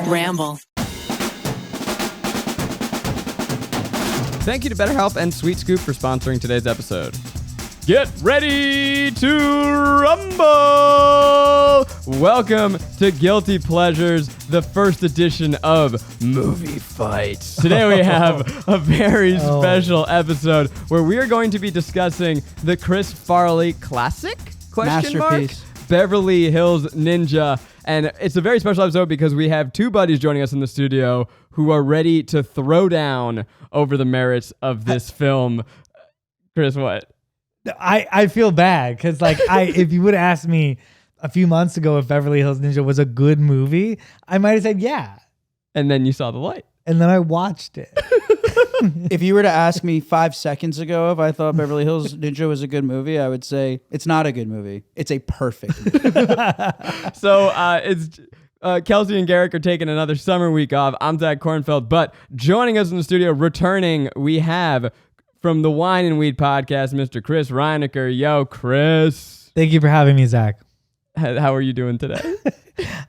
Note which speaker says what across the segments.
Speaker 1: Ramble.
Speaker 2: Thank you to BetterHelp and Sweet Scoop for sponsoring today's episode. Get ready to rumble! Welcome to Guilty Pleasures, the first edition of Movie Fights. Today we have a very special episode where we are going to be discussing the Chris Farley classic?
Speaker 3: Masterpiece.
Speaker 2: Beverly Hills Ninja. And it's a very special episode because we have two buddies joining us in the studio who are ready to throw down over the merits of this film. Chris, what?
Speaker 4: I feel bad because if you would have asked me a few months ago if Beverly Hills Ninja was a good movie, I might have said yeah.
Speaker 2: And then you saw the light.
Speaker 4: And then I watched it.
Speaker 3: If you were to ask me 5 seconds ago if I thought Beverly Hills Ninja was a good movie, I would say it's not a good movie. It's a perfect movie.
Speaker 2: So it's Kelsey and Garrick are taking another summer week off. I'm Zach Kornfeld, but joining us in the studio, returning, we have from the Wine and Weed podcast, Mr. Chris Reinecker. Yo, Chris.
Speaker 4: Thank you for having me, Zach.
Speaker 2: How are you doing today?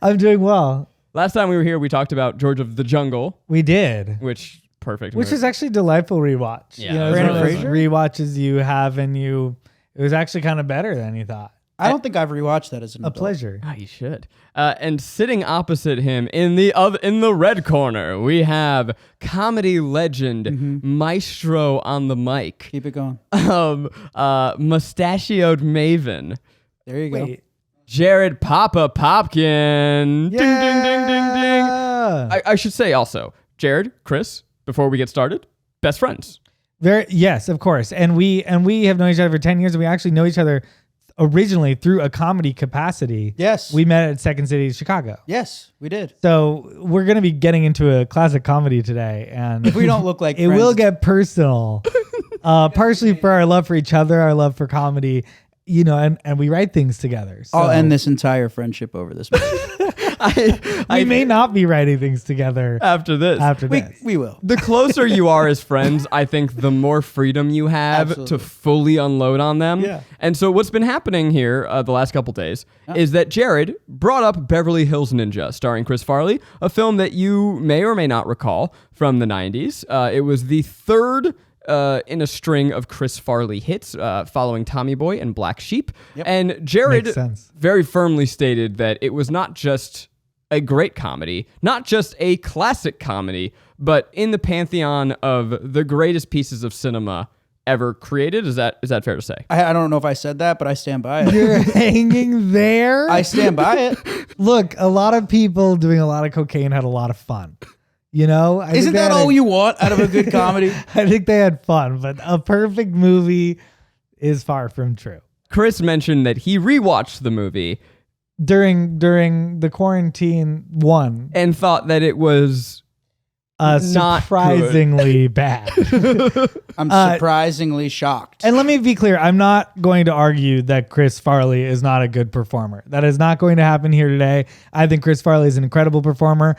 Speaker 4: I'm doing well.
Speaker 2: Last time we were here, we talked about George of the Jungle.
Speaker 4: We did.
Speaker 2: Which perfect.
Speaker 4: Which is actually a delightful rewatch.
Speaker 2: Yeah.
Speaker 4: You know,
Speaker 3: Brandon
Speaker 4: one of those
Speaker 3: Fraser?
Speaker 4: rewatches you have and it was actually kind of better than you thought.
Speaker 3: I don't think I've rewatched that as an
Speaker 4: A
Speaker 3: adult.
Speaker 4: pleasure.
Speaker 2: Oh, you should. And sitting opposite him in the red corner, we have comedy legend, maestro on the mic,
Speaker 3: Keep it going.
Speaker 2: mustachioed maven,
Speaker 3: There you go.
Speaker 4: Wait.
Speaker 2: Jared Papa Popkin. Ding, ding, ding, ding, ding.
Speaker 4: Yeah.
Speaker 2: I should say also, Jared, Chris, before we get started, best friends.
Speaker 4: Yes, of course. And we have known each other for 10 years, and we actually know each other originally through a comedy capacity.
Speaker 3: Yes.
Speaker 4: We met at Second City, Chicago.
Speaker 3: Yes, we did.
Speaker 4: So we're going to be getting into a classic comedy today, and
Speaker 3: If we don't look like
Speaker 4: it
Speaker 3: friends,
Speaker 4: will get personal, partially for our love for each other, our love for comedy, and we write things together. So
Speaker 3: I'll end this entire friendship over this movie.
Speaker 4: we may not be writing things together
Speaker 2: After this.
Speaker 3: we will.
Speaker 2: The closer you are as friends, I think the more freedom you have
Speaker 3: Absolutely.
Speaker 2: to fully unload on them.
Speaker 3: Yeah.
Speaker 2: And so what's been happening here the last couple days is that Jared brought up Beverly Hills Ninja, starring Chris Farley, a film that you may or may not recall from the 90s. It was the third in a string of Chris Farley hits following Tommy Boy and Black Sheep.
Speaker 3: Yep.
Speaker 2: And Jared
Speaker 4: Makes sense.
Speaker 2: very firmly stated that it was not just a great comedy, not just a classic comedy, but in the pantheon of the greatest pieces of cinema ever created. Is that fair to say?
Speaker 3: I don't know if I said that, but I stand by it.
Speaker 4: You're hanging there.
Speaker 3: I stand by it.
Speaker 4: Look, a lot of people doing a lot of cocaine had a lot of fun. I
Speaker 3: Isn't
Speaker 4: think they
Speaker 3: that
Speaker 4: had
Speaker 3: all you want out of a good comedy?
Speaker 4: I think they had fun, but a perfect movie is far from true.
Speaker 2: Chris mentioned that he rewatched the movie
Speaker 4: During the quarantine one,
Speaker 2: and thought that it was not
Speaker 4: surprisingly bad.
Speaker 3: I'm surprisingly shocked.
Speaker 4: And let me be clear, I'm not going to argue that Chris Farley is not a good performer. That is not going to happen here today. I think Chris Farley is an incredible performer.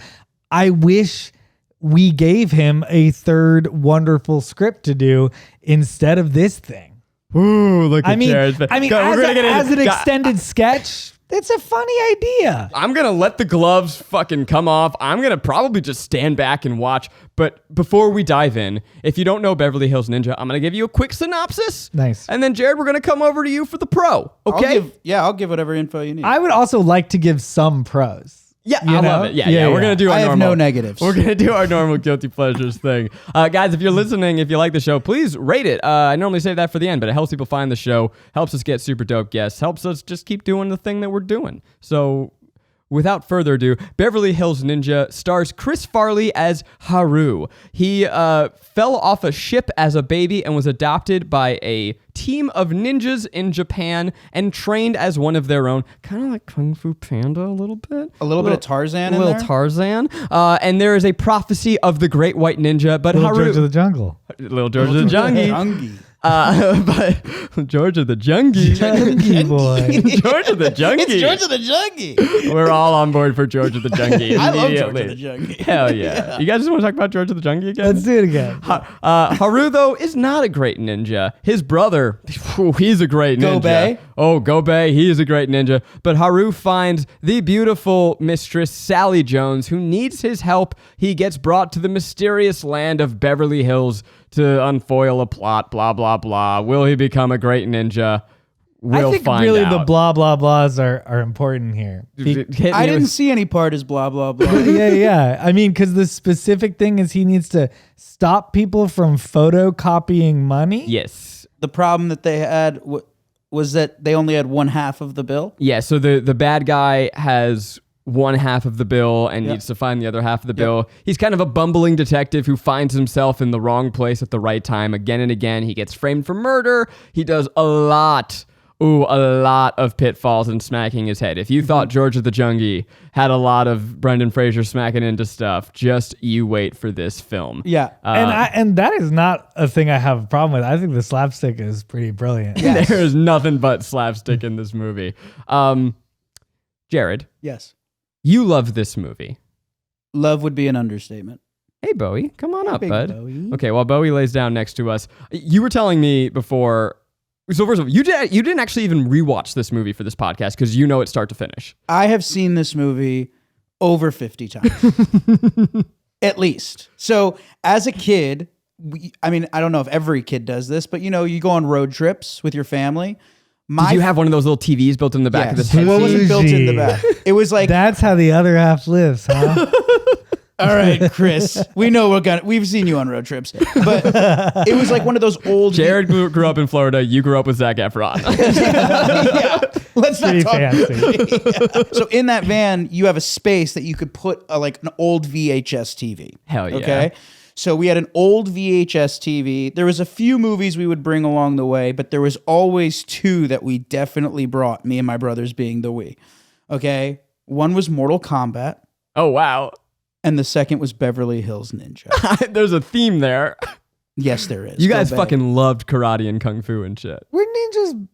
Speaker 4: I wish we gave him a third wonderful script to do instead of this thing.
Speaker 2: Ooh, look at Jared's face.
Speaker 4: As an extended sketch, it's a funny idea.
Speaker 2: I'm going to let the gloves fucking come off. I'm going to probably just stand back and watch. But before we dive in, if you don't know Beverly Hills Ninja, I'm going to give you a quick synopsis.
Speaker 4: Nice.
Speaker 2: And then, Jared, we're going to come over to you for the pro. Okay?
Speaker 3: I'll give whatever info you need.
Speaker 4: I would also like to give some pros.
Speaker 2: Yeah, I love it. Yeah. We're going to do our
Speaker 3: I have
Speaker 2: normal.
Speaker 3: no negatives.
Speaker 2: We're going to do our normal Guilty Pleasures thing. Guys, if you're listening, if you like the show, please rate it. I normally save that for the end, but it helps people find the show, helps us get super dope guests, helps us just keep doing the thing that we're doing. So without further ado, Beverly Hills Ninja stars Chris Farley as Haru. He fell off a ship as a baby and was adopted by a team of ninjas in Japan and trained as one of their own, kind of like Kung Fu Panda a little bit.
Speaker 3: A little bit of Tarzan in
Speaker 2: A little
Speaker 3: there?
Speaker 2: Tarzan. And there is a prophecy of the Great White Ninja, but
Speaker 4: Little
Speaker 2: Haru...
Speaker 4: George of the Jungle.
Speaker 2: Little George of the Jungle.
Speaker 3: Jungie.
Speaker 2: But George of the Junkie.
Speaker 4: Junkie boy.
Speaker 2: George of the Junkie.
Speaker 3: It's George of the Junkie.
Speaker 2: We're all on board for George of the Junkie.
Speaker 3: I love George
Speaker 2: immediately.
Speaker 3: of the Junkie.
Speaker 2: Hell yeah. You guys just want to talk about George of the Junkie again?
Speaker 4: Let's do it again.
Speaker 2: Haru, though, is not a great ninja. His brother, he's a great ninja.
Speaker 3: Gobei?
Speaker 2: Oh, Gobei, he is a great ninja. But Haru finds the beautiful mistress Sally Jones, who needs his help. He gets brought to the mysterious land of Beverly Hills to unfoil a plot, blah, blah, blah. Will he become a great ninja? We'll
Speaker 4: I think
Speaker 2: find
Speaker 4: really
Speaker 2: out.
Speaker 4: the blah, blah, blahs are important here.
Speaker 2: Hit me
Speaker 3: I didn't
Speaker 2: with-
Speaker 3: see any part as blah, blah, blah.
Speaker 4: Yeah. I mean, because the specific thing is he needs to stop people from photocopying money.
Speaker 2: Yes.
Speaker 3: The problem that they had was that they only had one half of the bill.
Speaker 2: Yeah, so the bad guy has one half of the bill and needs to find the other half of the bill. He's kind of a bumbling detective who finds himself in the wrong place at the right time again and again. He gets framed for murder. He does a lot of pitfalls and smacking his head. If you thought George of the Junkie had a lot of Brendan Fraser smacking into stuff, just you wait for this film.
Speaker 3: Yeah.
Speaker 4: And that is not a thing I have a problem with. I think the slapstick is pretty brilliant.
Speaker 2: There is nothing but slapstick in this movie. Jared,
Speaker 3: Yes.
Speaker 2: you love this movie.
Speaker 3: Love would be an understatement.
Speaker 2: Hey, Bowie, come on up,
Speaker 3: Big
Speaker 2: bud.
Speaker 3: Bowie.
Speaker 2: Okay, while Bowie lays down next to us, you were telling me before. So first of all, you didn't actually even rewatch this movie for this podcast because you know it start to finish.
Speaker 3: I have seen this movie over 50 times. At least. So as a kid, I don't know if every kid does this, but you go on road trips with your family.
Speaker 2: Did you have one of those little TVs built in the back of this head?
Speaker 3: What
Speaker 2: seat?
Speaker 3: wasn't built in the back? It was like,
Speaker 4: That's how the other half lives, huh?
Speaker 3: all right, Chris, we know we've seen you on road trips, but it was like one of those old.
Speaker 2: Jared grew up in Florida. You grew up with Zac Efron.
Speaker 3: Yeah, let's not
Speaker 4: Pretty
Speaker 3: talk.
Speaker 4: fancy.
Speaker 3: So in that van, you have a space that you could put like an old VHS TV.
Speaker 2: Hell yeah.
Speaker 3: Okay. So we had an old VHS TV. There was a few movies we would bring along the way, but there was always two that we definitely brought, me and my brothers being the we. Okay. One was Mortal Kombat,
Speaker 2: Oh, wow.
Speaker 3: and the second was Beverly Hills Ninja.
Speaker 2: There's a theme there.
Speaker 3: Yes, there is.
Speaker 2: You guys
Speaker 3: Go Bay.
Speaker 2: fucking loved karate and kung fu and shit.
Speaker 4: Were ninjas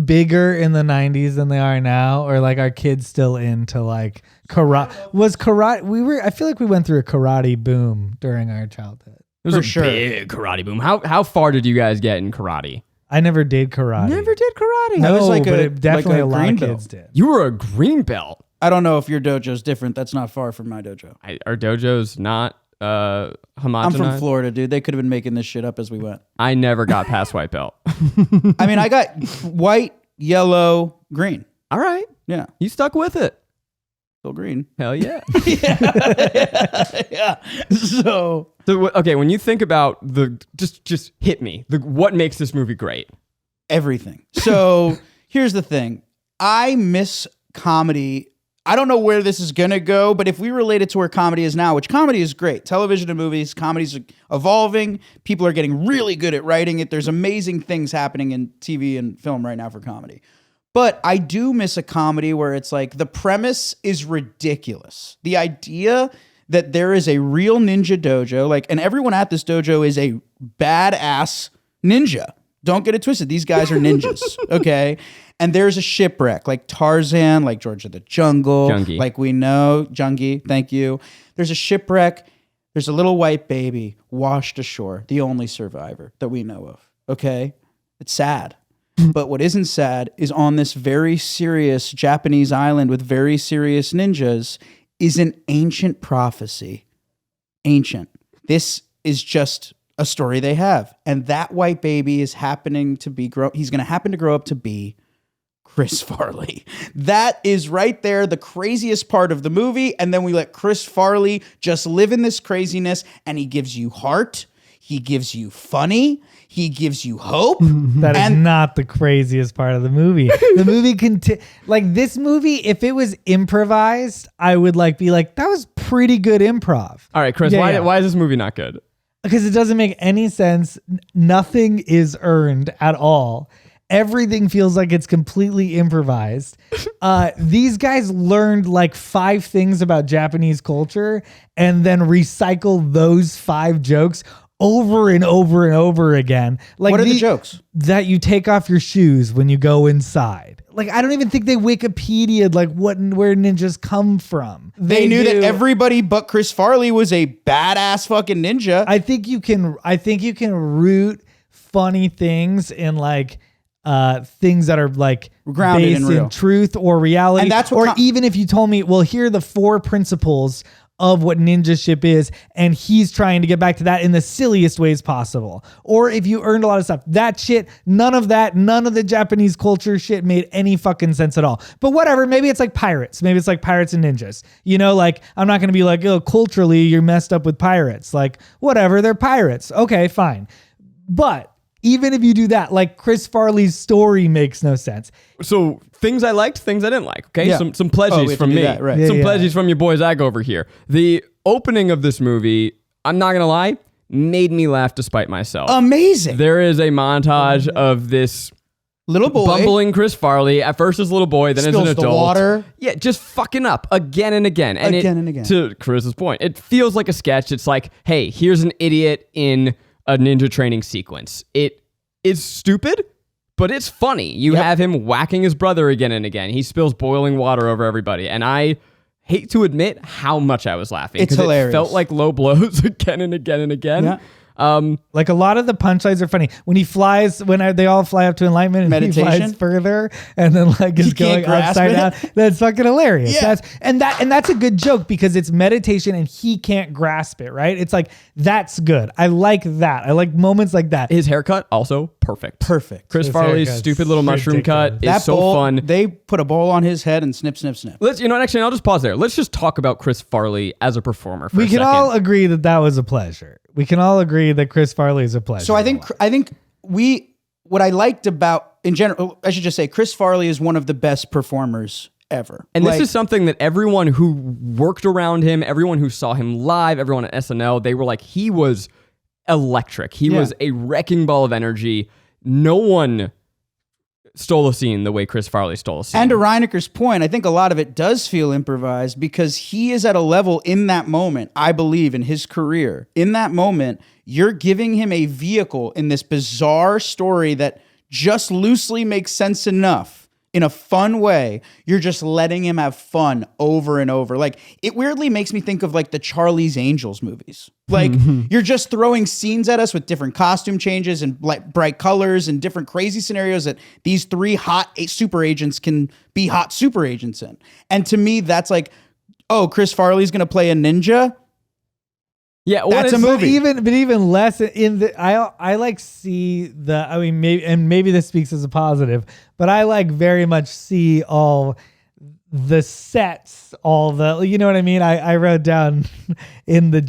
Speaker 4: bigger in the 90s than they are now? Or like are kids still into like karate? Was karate, I feel like we went through a karate boom during our childhood.
Speaker 2: It was
Speaker 3: For
Speaker 2: a
Speaker 3: sure.
Speaker 2: big karate boom. How far did you guys get in karate?
Speaker 4: I never did karate.
Speaker 2: Never did karate.
Speaker 3: I was like
Speaker 4: but
Speaker 3: a-
Speaker 4: it definitely
Speaker 3: like a
Speaker 4: a lot
Speaker 3: green
Speaker 4: of
Speaker 3: belt.
Speaker 4: kids did.
Speaker 2: You were a green belt.
Speaker 3: I don't know if your dojo's different. That's not far from my dojo.
Speaker 2: Our dojo's not homogenized.
Speaker 3: I'm from Florida, dude. They could have been making this shit up as we went.
Speaker 2: I never got past white belt.
Speaker 3: I mean, I got white, yellow, green.
Speaker 2: All right.
Speaker 3: Yeah,
Speaker 2: You stuck with it.
Speaker 3: still green.
Speaker 2: Hell yeah.
Speaker 3: Yeah. So
Speaker 2: So, okay, when you think about just hit me. What makes this movie great?
Speaker 3: everything. So here's the thing. I miss comedy. I don't know where this is going to go, but if we relate it to where comedy is now, which comedy is great, television and movies, comedy's evolving. People are getting really good at writing it. There's amazing things happening in TV and film right now for comedy. But I do miss a comedy where it's like the premise is ridiculous. The idea that there is a real ninja dojo, and everyone at this dojo is a badass ninja. Don't get it twisted. These guys are ninjas, okay? And there's a shipwreck, like Tarzan, like George of the Jungle,
Speaker 2: Jungie.
Speaker 3: like we know, Jungie, thank you. There's a shipwreck. There's a little white baby washed ashore, the only survivor that we know of, okay? It's sad. But what isn't sad is on this very serious Japanese island with very serious ninjas is an ancient prophecy. Ancient. This is just a story they have. And that white baby is happening to be he's going to happen to grow up to be Chris Farley. That is right there, the craziest part of the movie. And then we let Chris Farley just live in this craziness, and he gives you heart. He gives you funny. He gives you hope.
Speaker 4: That is
Speaker 3: And-
Speaker 4: not the craziest part of the movie. The movie this movie, if it was improvised, I would be like, that was pretty good improv.
Speaker 2: All right, Chris,
Speaker 4: Yeah.
Speaker 2: why is this movie not good?
Speaker 4: Because it doesn't make any sense. Nothing is earned at all. Everything feels like it's completely improvised. These guys learned 5 things about Japanese culture and then recycle those 5 jokes over and over and over again. Like
Speaker 3: What are the jokes?
Speaker 4: That you take off your shoes when you go inside. Like, I don't even think they Wikipedia'd like where ninjas come from.
Speaker 3: They knew that everybody but Chris Farley was a badass fucking ninja.
Speaker 4: I think you can root funny things in like things that are like
Speaker 3: grounded
Speaker 4: based
Speaker 3: in real
Speaker 4: truth or reality.
Speaker 3: And that's what
Speaker 4: even if you told me, well, here are the 4 principles of what ninja-ship is, and he's trying to get back to that in the silliest ways possible. Or if you earned a lot of stuff, that shit, none of the Japanese culture shit made any fucking sense at all. But whatever, maybe it's like pirates. Maybe it's like pirates and ninjas. You know, like, I'm not going to be like, oh, culturally, you're messed up with pirates. Like, whatever, they're pirates. Okay, fine. But even if you do that, like Chris Farley's story makes no sense.
Speaker 2: So things I liked, things I didn't like. Okay,
Speaker 3: Yeah.
Speaker 2: some pledges from me,
Speaker 3: that, right.
Speaker 4: Yeah,
Speaker 2: some
Speaker 4: yeah.
Speaker 2: pledges from your boy Zach over here. The opening of this movie, I'm not gonna lie, made me laugh despite myself.
Speaker 3: Amazing.
Speaker 2: There is a montage of this
Speaker 3: Little boy.
Speaker 2: bumbling Chris Farley, at first as a little boy, then as an
Speaker 3: Spills
Speaker 2: adult.
Speaker 3: the water.
Speaker 2: Yeah, just fucking up again and again.
Speaker 3: Again and again.
Speaker 2: To Chris's point, it feels like a sketch. It's like, hey, here's an idiot in a ninja training sequence. It is stupid, but it's funny. You have him whacking his brother again and again. He spills boiling water over everybody. And I hate to admit how much I was laughing.
Speaker 3: It's
Speaker 2: 'cause
Speaker 3: hilarious.
Speaker 2: It felt like low blows again and again and again.
Speaker 3: Yeah.
Speaker 4: Like a lot of the punchlines are funny. When he flies, they all fly up to enlightenment and
Speaker 3: Meditation.
Speaker 4: he flies further and then like is
Speaker 3: He can't
Speaker 4: going
Speaker 3: grasp
Speaker 4: upside
Speaker 3: it.
Speaker 4: down. That's fucking hilarious.
Speaker 3: Yeah.
Speaker 4: That's a good joke because it's meditation and he can't grasp it, right? It's like, that's good. I like that. I like moments like that.
Speaker 2: His haircut, also perfect.
Speaker 3: Perfect.
Speaker 2: Chris
Speaker 4: His
Speaker 2: Farley's
Speaker 4: haircut's
Speaker 2: stupid little mushroom
Speaker 4: ridiculous.
Speaker 2: cut
Speaker 3: That
Speaker 2: is so
Speaker 3: bowl,
Speaker 2: fun.
Speaker 3: They put a bowl on his head and snip, snip, snip.
Speaker 2: Actually, I'll just pause there. Let's just talk about Chris Farley as a performer for a
Speaker 4: We can
Speaker 2: second.
Speaker 4: all agree that was a pleasure. We can all agree that Chris Farley is a pleasure.
Speaker 3: So I think what I liked about, in general, I should just say, Chris Farley is one of the best performers ever.
Speaker 2: And
Speaker 3: Like,
Speaker 2: this is something that everyone who worked around him, everyone who saw him live, everyone at SNL, they were like, he was electric. He was a wrecking ball of energy. No one stole a scene the way Chris Farley stole a scene.
Speaker 3: And to Reineker's point, I think a lot of it does feel improvised because he is at a level in that moment, I believe, in his career. In that moment, you're giving him a vehicle in this bizarre story that just loosely makes sense enough in a fun way. You're just letting him have fun over and over. Like, it weirdly makes me think of like the Charlie's Angels movies. Like, you're just throwing scenes at us with different costume changes and like bright colors and different crazy scenarios that these 3 hot super agents can be hot super agents in. And to me, that's like, oh, Chris Farley's going to play a ninja.
Speaker 2: yeah, well,
Speaker 3: That's a
Speaker 2: it's-
Speaker 3: movie.
Speaker 4: But even less in the I like see the maybe this speaks as a positive, but I like very much see all the sets, all the, you know what I mean? I wrote down in the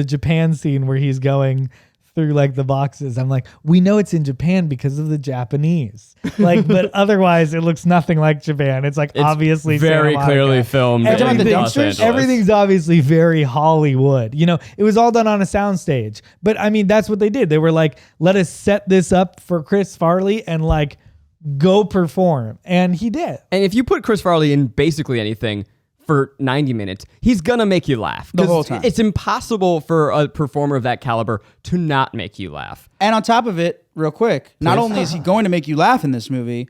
Speaker 4: Japan scene where he's going through like the boxes. I'm like, we know it's in Japan because of the Japanese. Like, but otherwise it looks nothing like Japan. It's like obviously
Speaker 2: very
Speaker 4: Santa
Speaker 2: clearly
Speaker 4: Monica.
Speaker 2: filmed
Speaker 3: Everything-
Speaker 2: in
Speaker 3: the
Speaker 2: Los
Speaker 3: dumpsters?
Speaker 2: Angeles.
Speaker 4: Everything's obviously very Hollywood. You know, it was all done on a soundstage. But I mean, that's what they did. They were like, let us set this up for Chris Farley and like go perform. And he did.
Speaker 2: And if you put Chris Farley in basically anything for 90 minutes, he's gonna make you laugh.
Speaker 3: The
Speaker 2: 'Cause
Speaker 3: whole time.
Speaker 2: It's impossible for a performer of that caliber to not make you laugh.
Speaker 3: And on top of it, real quick, not only is he going to make you laugh in this movie,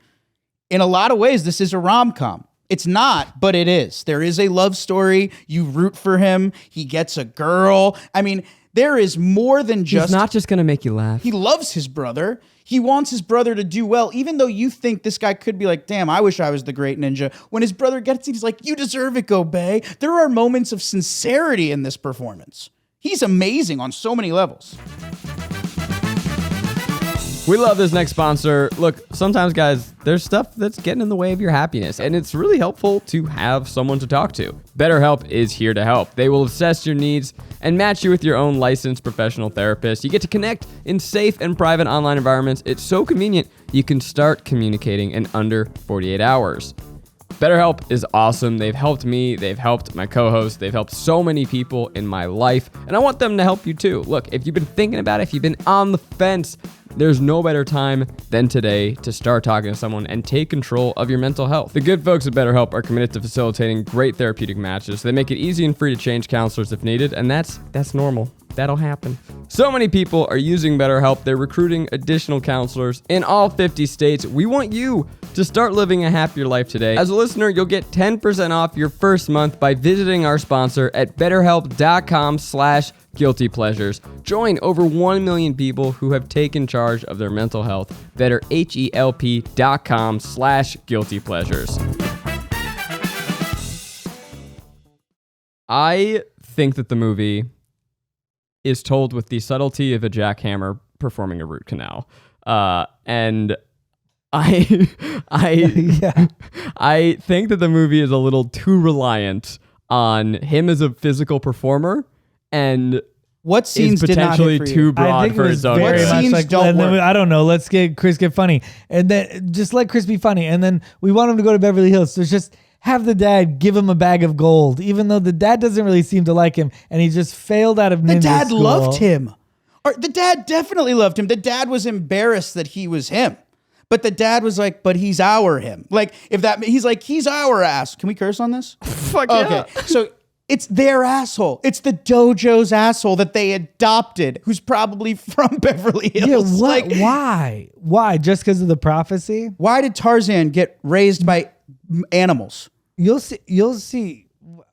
Speaker 3: in a lot of ways, this is a rom-com. It's not, but it is. There is a love story. You root for him. He gets a girl. I mean, there is more than just...
Speaker 2: He's not just gonna make you laugh.
Speaker 3: He loves his brother. He wants his brother to do well, even though you think this guy could be like, damn, I wish I was the great ninja. When his brother gets it, he's like, you deserve it, go Bay. There are moments of sincerity in this performance. He's amazing on so many levels.
Speaker 2: We love this next sponsor. Look, sometimes, guys, there's stuff that's getting in the way of your happiness, and it's really helpful to have someone to talk to. BetterHelp is here to help. They will assess your needs and match you with your own licensed professional therapist. You get to connect in safe and private online environments. It's so convenient, you can start communicating in under 48 hours. BetterHelp is awesome. They've helped me. They've helped my co-host. They've helped so many people in my life, and I want them to help you too. Look, if you've been thinking about it, if you've been on the fence, there's no better time than today to start talking to someone and take control of your mental health. The good folks at BetterHelp are committed to facilitating great therapeutic matches. They make it easy and free to change counselors if needed, and that's normal. that'll happen. So many people are using BetterHelp. They're recruiting additional counselors in all 50 states. We want you to start living a happier life today. As a listener, you'll get 10% off your first month by visiting our sponsor at betterhelp.com/guiltypleasures. Join over 1 million people who have taken charge of their mental health. BetterHelp.com/guiltypleasures. I think that the movie is told with the subtlety of a jackhammer performing a root canal. And I I think that the movie is a little too reliant on him as a physical performer and
Speaker 3: What scenes
Speaker 2: is
Speaker 3: did not
Speaker 2: potentially
Speaker 3: hit for
Speaker 2: too
Speaker 3: you?
Speaker 2: broad
Speaker 4: I think
Speaker 2: for
Speaker 4: it was
Speaker 2: his own
Speaker 4: very
Speaker 2: good.
Speaker 3: What
Speaker 4: much
Speaker 3: scenes
Speaker 4: like,
Speaker 3: don't
Speaker 4: and then
Speaker 3: work?
Speaker 4: I don't know. Let's get Chris get funny, and then just let Chris be funny, and then we want him to go to Beverly Hills. So just have the dad give him a bag of gold, even though the dad doesn't really seem to like him, and he just failed out of ninja
Speaker 3: The dad
Speaker 4: school.
Speaker 3: loved him. Or the dad definitely loved him. The dad was embarrassed that he was him. But the dad was like, but he's our him. Like, if that, he's like, he's our ass. Can we curse on this?
Speaker 2: Fuck
Speaker 3: Okay.
Speaker 2: yeah.
Speaker 3: So it's their asshole. It's the dojo's asshole that they adopted, who's probably from Beverly
Speaker 4: Yeah,
Speaker 3: Hills.
Speaker 4: what?
Speaker 3: Like,
Speaker 4: Why? Why? Just because of the prophecy?
Speaker 3: why did Tarzan get raised by animals?
Speaker 4: You'll see. You'll see.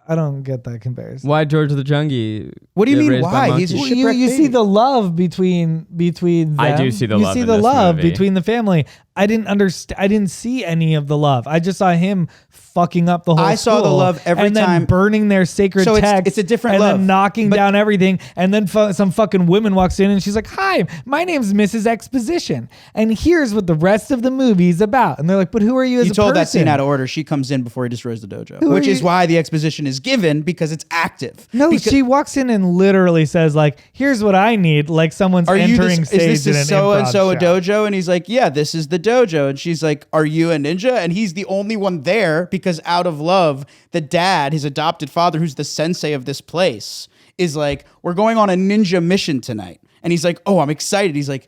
Speaker 4: I don't get that comparison.
Speaker 2: Why George the Jungie?
Speaker 3: What do you
Speaker 2: get
Speaker 3: mean,
Speaker 2: raised by
Speaker 3: why? He's a
Speaker 2: monkeys?
Speaker 3: shit-
Speaker 4: You
Speaker 3: shipwrecked
Speaker 4: see
Speaker 3: baby.
Speaker 4: the love between them.
Speaker 2: I do see the
Speaker 4: you
Speaker 2: love
Speaker 4: see
Speaker 2: in
Speaker 4: the
Speaker 2: this
Speaker 4: love
Speaker 2: movie.
Speaker 4: between the family. I didn't understand. I didn't see any of the love. I just saw him fucking up the whole.
Speaker 3: I saw the
Speaker 4: school
Speaker 3: love every
Speaker 4: and then
Speaker 3: time.
Speaker 4: burning their sacred
Speaker 3: So
Speaker 4: text.
Speaker 3: it's a different
Speaker 4: and
Speaker 3: love.
Speaker 4: then knocking
Speaker 3: But-
Speaker 4: down everything. And then some fucking woman walks in and she's like, "Hi, my name's Mrs. Exposition, and here's what the rest of the movie's about." And they're like, "But who are you as
Speaker 3: You
Speaker 4: a
Speaker 3: told
Speaker 4: person?"
Speaker 3: that scene out of order. She comes in before he destroys the dojo,
Speaker 4: Who are
Speaker 3: which is
Speaker 4: you-
Speaker 3: why the exposition is given, because it's active.
Speaker 4: No,
Speaker 3: Because-
Speaker 4: she walks in and literally says, "Like, here's what I need." Like someone's
Speaker 3: Are you
Speaker 4: entering
Speaker 3: this,
Speaker 4: stage
Speaker 3: is this
Speaker 4: in
Speaker 3: a
Speaker 4: an
Speaker 3: so and
Speaker 4: improv
Speaker 3: so a
Speaker 4: show.
Speaker 3: dojo? And he's like, yeah, this is the dojo. And she's like, are you a ninja? And he's the only one there because out of love, the dad, his adopted father, who's the sensei of this place, is like, we're going on a ninja mission tonight. And he's like, oh, I'm excited. He's like,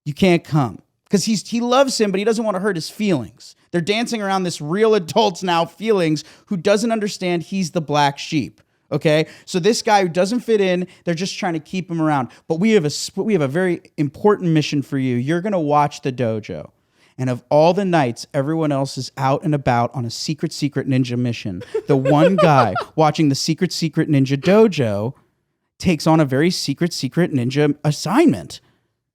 Speaker 3: you can't come. Because he loves him, but he doesn't want to hurt his feelings. They're dancing around this real adults now feelings who doesn't understand he's the black sheep. Okay, so this guy who doesn't fit in, they're just trying to keep him around. But we have a very important mission for you. You're gonna watch the dojo, and of all the nights, everyone else is out and about on a secret ninja mission. The one guy watching the secret ninja dojo takes on a very secret ninja assignment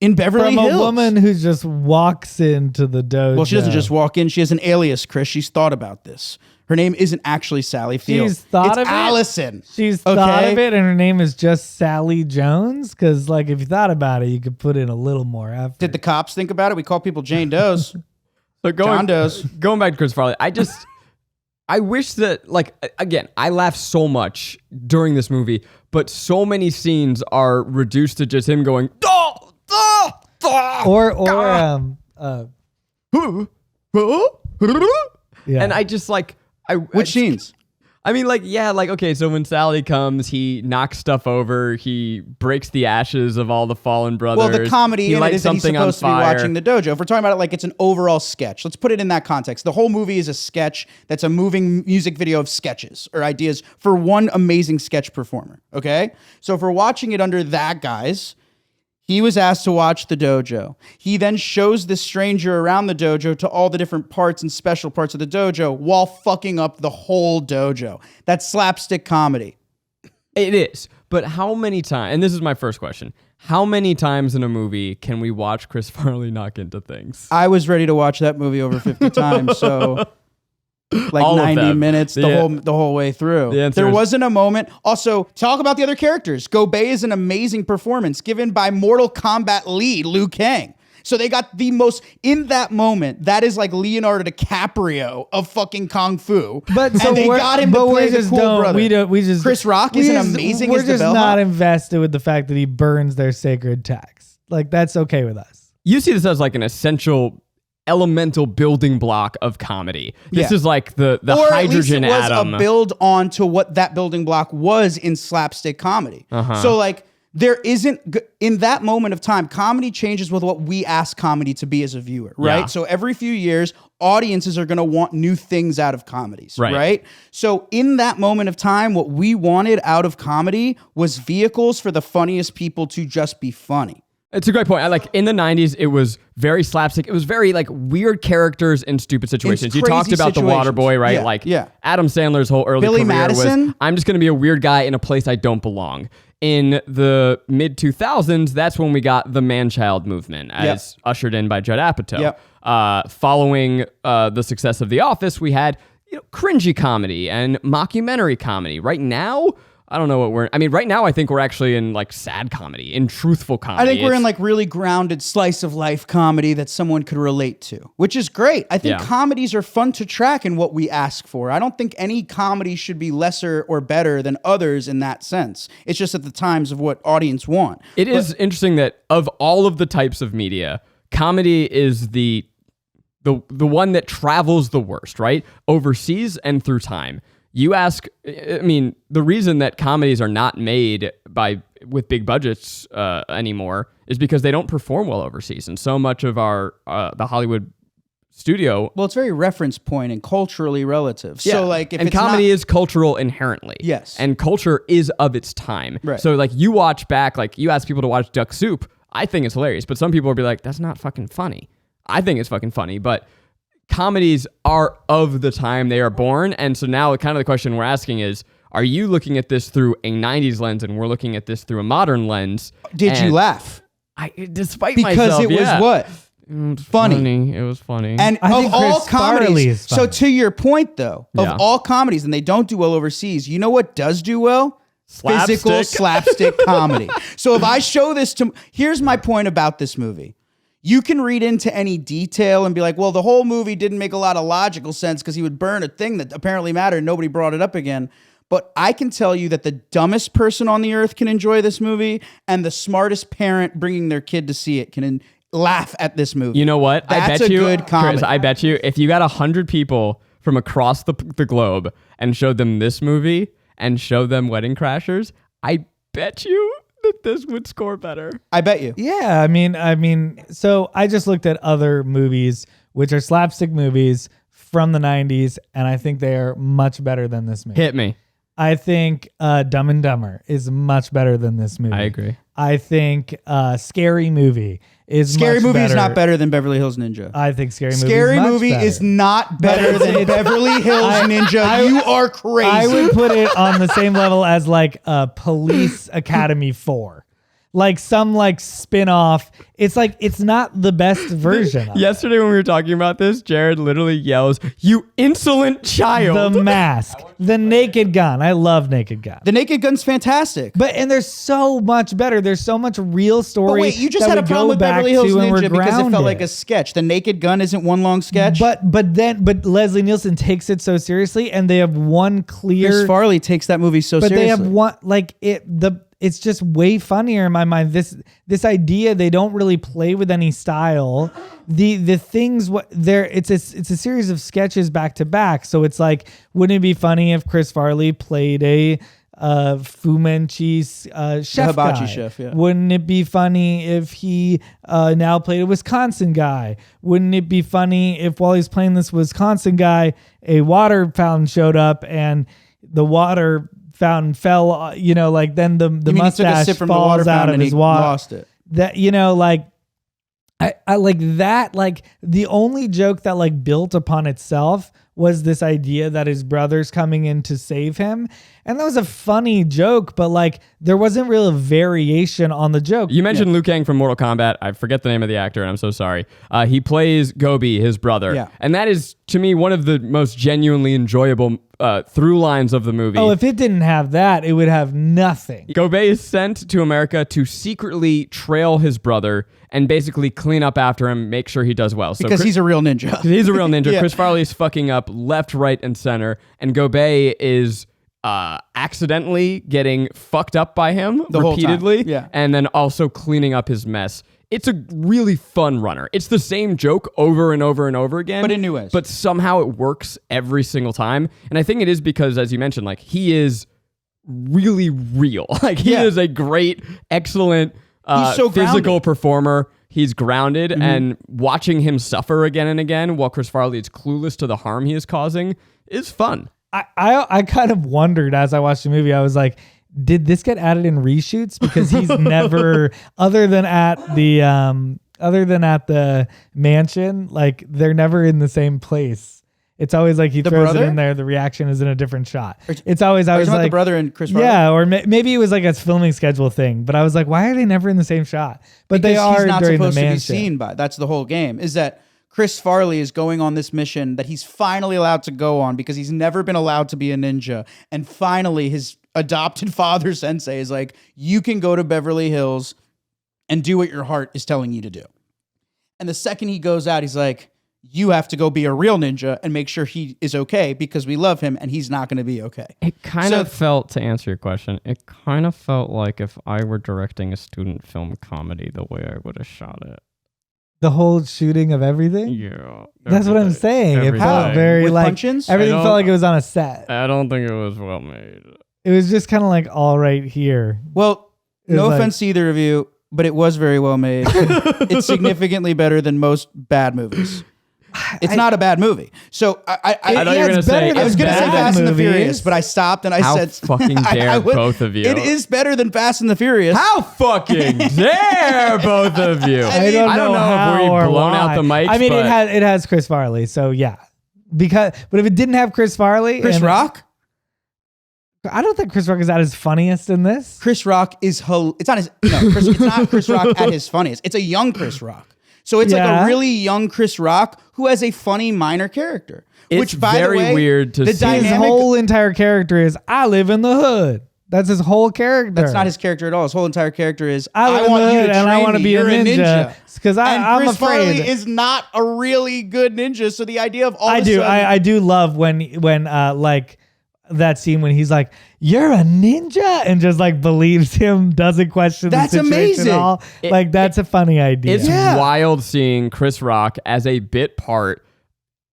Speaker 3: in Beverly
Speaker 4: From
Speaker 3: Hills.
Speaker 4: a woman who just walks into the dojo.
Speaker 3: Well, she doesn't just walk in. She has an alias, Chris. She's thought about this. Her name isn't actually Sally Field.
Speaker 4: She's thought
Speaker 3: it's
Speaker 4: of it?
Speaker 3: Allison.
Speaker 4: She's thought of it, and her name is just Sally Jones. Because, like, if you thought about it, you could put in a little more effort.
Speaker 3: Did the cops think about it? We call people Jane Does.
Speaker 2: So
Speaker 3: John Doe's.
Speaker 2: going back to Chris Farley, I wish that, like, again, I laughed so much during this movie, but so many scenes are reduced to just him going,
Speaker 4: Yeah.
Speaker 2: and I just like,
Speaker 3: Which scenes?
Speaker 2: I mean, like, yeah, like, okay, so when Sally comes, he knocks stuff over, he breaks the ashes of all the fallen brothers.
Speaker 3: Well, the comedy
Speaker 2: he
Speaker 3: in it
Speaker 2: lights
Speaker 3: is that he's
Speaker 2: something on
Speaker 3: supposed to be
Speaker 2: fire.
Speaker 3: watching the dojo. If we're talking about it like it's an overall sketch, let's put it in that context. The whole movie is a sketch that's a moving music video of sketches or ideas for one amazing sketch performer, okay? So if we're watching it under that guise, he was asked to watch the dojo. He then shows the stranger around the dojo to all the different parts and special parts of the dojo while fucking up the whole dojo. That's slapstick comedy.
Speaker 2: It is. But how many times, and this is my first question, how many times in a movie can we watch Chris Farley knock into things?
Speaker 3: I was ready to watch that movie over 50 times, so like
Speaker 2: All of
Speaker 3: 90
Speaker 2: them.
Speaker 3: minutes
Speaker 2: Yeah.
Speaker 3: the whole way through.
Speaker 2: The answer
Speaker 3: There
Speaker 2: is-
Speaker 3: wasn't a moment. Also, talk about the other characters. Gobei is an amazing performance given by Mortal Kombat lead Liu Kang. So they got the most in that moment. That is like Leonardo DiCaprio of fucking kung fu.
Speaker 4: But
Speaker 3: and
Speaker 4: so
Speaker 3: they got him to play the cool brother.
Speaker 4: We just
Speaker 3: Chris Rock
Speaker 4: we
Speaker 3: isn't
Speaker 4: just-
Speaker 3: amazing
Speaker 4: We're
Speaker 3: as the
Speaker 4: just
Speaker 3: bellhop?
Speaker 4: not invested with the fact that he burns their sacred text. Like, that's okay with us.
Speaker 2: You see this as like an essential elemental building block of comedy. This
Speaker 3: Yeah.
Speaker 2: is like the
Speaker 3: Or
Speaker 2: hydrogen
Speaker 3: at least it was
Speaker 2: atom.
Speaker 3: a build on to what that building block was in slapstick comedy. So like there isn't in that moment of time, comedy changes with what we ask comedy to be as a viewer, right?
Speaker 2: Yeah.
Speaker 3: So every few years, audiences are going to want new things out of comedies, right? So in that moment of time, what we wanted out of comedy was vehicles for the funniest people to just be funny.
Speaker 2: It's a great point. I like in the 90s, it was very slapstick. It was very like weird characters in stupid situations. You talked about the water boy, right? Adam Sandler's whole early
Speaker 3: Billy
Speaker 2: career
Speaker 3: Madison?
Speaker 2: was, I'm just going to be a weird guy in a place I don't belong. In the mid 2000s, that's when we got the man-child movement, as ushered in by Judd Apatow. Following the success of The Office, we had cringy comedy and mockumentary comedy. Right now, I don't know what right now I think we're actually in like sad comedy, in truthful comedy.
Speaker 3: I think we're in like really grounded slice of life comedy that someone could relate to, which is great. I think comedies are fun to track in what we ask for. I don't think any comedy should be lesser or better than others in that sense. It's just at the times of what audience want.
Speaker 2: It is interesting that of all of the types of media, comedy is the one that travels the worst, right? Overseas and through time. You ask, the reason that comedies are not made with big budgets anymore is because they don't perform well overseas. And so much of the Hollywood studio...
Speaker 3: Well, it's very reference point and culturally relative.
Speaker 2: Yeah.
Speaker 3: So like, if
Speaker 2: comedy is cultural inherently.
Speaker 3: Yes.
Speaker 2: And culture is of its time.
Speaker 3: Right.
Speaker 2: So like you watch back, like you ask people to watch Duck Soup, I think it's hilarious. But some people will be like, that's not fucking funny. I think it's fucking funny, but... comedies are of the time they are born. And so now kind of the question we're asking is, are you looking at this through a 90s lens and we're looking at this through a modern lens?
Speaker 3: Did you laugh?
Speaker 2: Despite
Speaker 3: because
Speaker 2: myself,
Speaker 3: it was what? Funny.
Speaker 2: It was funny.
Speaker 3: And
Speaker 4: I
Speaker 3: of
Speaker 4: think
Speaker 3: all
Speaker 4: Chris Farley
Speaker 3: comedies,
Speaker 4: is funny.
Speaker 3: so to your point though, of all comedies, and they don't do well overseas, you know what does do well?
Speaker 2: Slapstick.
Speaker 3: Physical slapstick comedy. So if I show this here's my point about this movie. You can read into any detail and be like, well, the whole movie didn't make a lot of logical sense because he would burn a thing that apparently mattered and nobody brought it up again. But I can tell you that the dumbest person on the earth can enjoy this movie, and the smartest parent bringing their kid to see it can laugh at this movie.
Speaker 2: You know what?
Speaker 3: That's a good comedy.
Speaker 2: Chris, I bet you if you got 100 people from across the globe and showed them this movie and showed them Wedding Crashers, I bet you that this would score better.
Speaker 3: I bet you.
Speaker 4: Yeah, I mean, so I just looked at other movies, which are slapstick movies from the 90s, and I think they are much better than this movie.
Speaker 2: Hit me.
Speaker 4: I think Dumb and Dumber is much better than this movie.
Speaker 2: I agree.
Speaker 4: I think Scary Movie is
Speaker 3: Scary
Speaker 4: much
Speaker 3: Movie
Speaker 4: better.
Speaker 3: is not better than Beverly Hills Ninja.
Speaker 4: I think Scary Movie
Speaker 3: Scary
Speaker 4: is much
Speaker 3: Movie
Speaker 4: better.
Speaker 3: is not better than Beverly Hills Ninja. You are crazy.
Speaker 4: I would put it on the same level as like Police Academy 4. Like some like spin-off. It's like it's not the best version of
Speaker 2: Yesterday when we were talking about this, Jared literally yells, "You insolent child."
Speaker 4: The Mask, The Naked Gun. I love Naked Gun.
Speaker 3: The Naked Gun's fantastic.
Speaker 4: And there's so much better. There's so much real story.
Speaker 3: But wait, you just
Speaker 4: that
Speaker 3: had a
Speaker 4: we
Speaker 3: problem
Speaker 4: go
Speaker 3: with
Speaker 4: back
Speaker 3: Beverly Hills
Speaker 4: to and we're
Speaker 3: Ninja because it felt
Speaker 4: grounded.
Speaker 3: like a sketch. The Naked Gun isn't one long sketch.
Speaker 4: But Leslie Nielsen takes it so seriously, and they have one clear.
Speaker 3: Chris Farley takes that movie so seriously.
Speaker 4: But they have one like it. It's just way funnier in my mind. This idea, they don't really play with any style. The things it's a series of sketches back to back. So it's like, wouldn't it be funny if Chris Farley played a Fu Manchu chef
Speaker 3: hibachi
Speaker 4: guy?
Speaker 3: chef, yeah.
Speaker 4: Wouldn't it be funny if he now played a Wisconsin guy? Wouldn't it be funny if while he's playing this Wisconsin guy, a water fountain showed up and the water fountain fell, like then the mustache falls out of his water.
Speaker 3: Lost it.
Speaker 4: That, I like that. Like the only joke that like built upon itself was this idea that his brother's coming in to save him. And that was a funny joke, but like there wasn't really a variation on the joke.
Speaker 2: You mentioned Liu Kang from Mortal Kombat. I forget the name of the actor, and I'm so sorry. He plays Gobi, his brother.
Speaker 3: Yeah.
Speaker 2: And that is, to me, one of the most genuinely enjoyable through lines of the movie.
Speaker 4: Oh, if it didn't have that, it would have nothing.
Speaker 2: Gobi is sent to America to secretly trail his brother and basically clean up after him, make sure he does well.
Speaker 3: Because he's a real ninja.
Speaker 2: He's a real ninja.
Speaker 3: Yeah.
Speaker 2: Chris Farley's fucking up left, right, and center. And Gobi is accidentally getting fucked up by him
Speaker 3: The whole time.
Speaker 2: repeatedly.
Speaker 3: Yeah.
Speaker 2: And then also cleaning up his mess. It's a really fun runner. It's the same joke over and over and over again.
Speaker 3: But in new ways.
Speaker 2: But somehow it works every single time. And I think it is because, as you mentioned, like he is really real. Like he
Speaker 3: Yeah.
Speaker 2: is a great, excellent
Speaker 3: He's so
Speaker 2: physical
Speaker 3: grounded.
Speaker 2: performer. He's grounded, and watching him suffer again and again while Chris Farley is clueless to the harm he is causing is fun.
Speaker 4: I kind of wondered as I watched the movie, I was like, did this get added in reshoots? Because he's never, other than at the mansion, like they're never in the same place. It's always like he throws
Speaker 3: brother?
Speaker 4: it in there. The reaction is in a different shot. It's always, I
Speaker 3: Are you
Speaker 4: was
Speaker 3: talking about
Speaker 4: like,
Speaker 3: the brother and Chris Farley?
Speaker 4: yeah, or maybe it was like a filming schedule thing, but I was like, why are they never in the same shot? But they
Speaker 3: Because
Speaker 4: are
Speaker 3: he's not
Speaker 4: during the
Speaker 3: supposed to be
Speaker 4: mansion.
Speaker 3: seen by. That's the whole game. Is that Chris Farley is going on this mission that he's finally allowed to go on because he's never been allowed to be a ninja, and finally his adopted father sensei is like, you can go to Beverly Hills and do what your heart is telling you to do. And the second he goes out, he's like, you have to go be a real ninja and make sure he is okay because we love him and he's not going to be okay.
Speaker 2: It kind
Speaker 3: So-
Speaker 2: of felt, to answer your question, it kind of felt like if I were directing a student film comedy, the way I would have shot it.
Speaker 4: The whole shooting of everything?
Speaker 2: Yeah.
Speaker 4: That's what I'm
Speaker 2: everything.
Speaker 4: saying. It felt
Speaker 2: Everything.
Speaker 4: very
Speaker 3: With
Speaker 4: like,
Speaker 3: punch-ins?
Speaker 4: everything
Speaker 2: I
Speaker 4: felt
Speaker 2: don't-
Speaker 4: like it was on a set.
Speaker 2: I don't think it was well made.
Speaker 4: It was just kind of like all right here.
Speaker 3: Well,
Speaker 4: It was
Speaker 3: no
Speaker 4: like-
Speaker 3: offense to either of you, but it was very well made. It's significantly better than most bad movies. It's not a bad movie. So I
Speaker 2: thought you were
Speaker 4: it's
Speaker 2: gonna say-
Speaker 4: better
Speaker 2: I
Speaker 3: I
Speaker 4: than
Speaker 3: was going to say
Speaker 4: bad
Speaker 3: Fast and the
Speaker 4: movies.
Speaker 3: Furious, but I stopped and I
Speaker 2: How
Speaker 3: said,
Speaker 2: fucking dare both of you.
Speaker 3: It is better than Fast and the Furious.
Speaker 2: How fucking dare both of you?
Speaker 4: I don't know how
Speaker 2: if
Speaker 4: or
Speaker 2: we've blown
Speaker 4: why.
Speaker 2: out the mics.
Speaker 4: I mean,
Speaker 2: but
Speaker 4: it has Chris Farley, so yeah. But if it didn't have Chris Farley,
Speaker 3: Chris
Speaker 4: and-
Speaker 3: Rock?
Speaker 4: I don't think Chris Rock is at his funniest in this.
Speaker 3: Chris Rock is it's not Chris Rock at his funniest. It's a young Chris Rock. So it's like
Speaker 4: Yeah.
Speaker 3: a really young Chris Rock who has a funny minor character.
Speaker 2: It's
Speaker 3: which, by
Speaker 2: very
Speaker 3: the way,
Speaker 2: weird to
Speaker 3: the
Speaker 2: see.
Speaker 4: His
Speaker 3: dynamic.
Speaker 4: whole entire character is I live in the hood. That's his whole character.
Speaker 3: That's not his character at all. His whole entire character is
Speaker 4: I live in
Speaker 3: want
Speaker 4: the
Speaker 3: you
Speaker 4: hood
Speaker 3: to
Speaker 4: and I
Speaker 3: train
Speaker 4: want to
Speaker 3: me.
Speaker 4: be
Speaker 3: You're
Speaker 4: a ninja because
Speaker 3: And
Speaker 4: I'm
Speaker 3: Chris
Speaker 4: afraid.
Speaker 3: Farley is not a really good ninja. So the idea of all
Speaker 4: I
Speaker 3: of a
Speaker 4: do.
Speaker 3: sudden,
Speaker 4: I do love when like that scene when he's like, "You're a ninja," and just like believes him, doesn't question
Speaker 3: That's
Speaker 4: the situation
Speaker 3: amazing.
Speaker 4: at all. Like that's a funny idea.
Speaker 2: It's
Speaker 3: Yeah.
Speaker 2: wild seeing Chris Rock as a bit part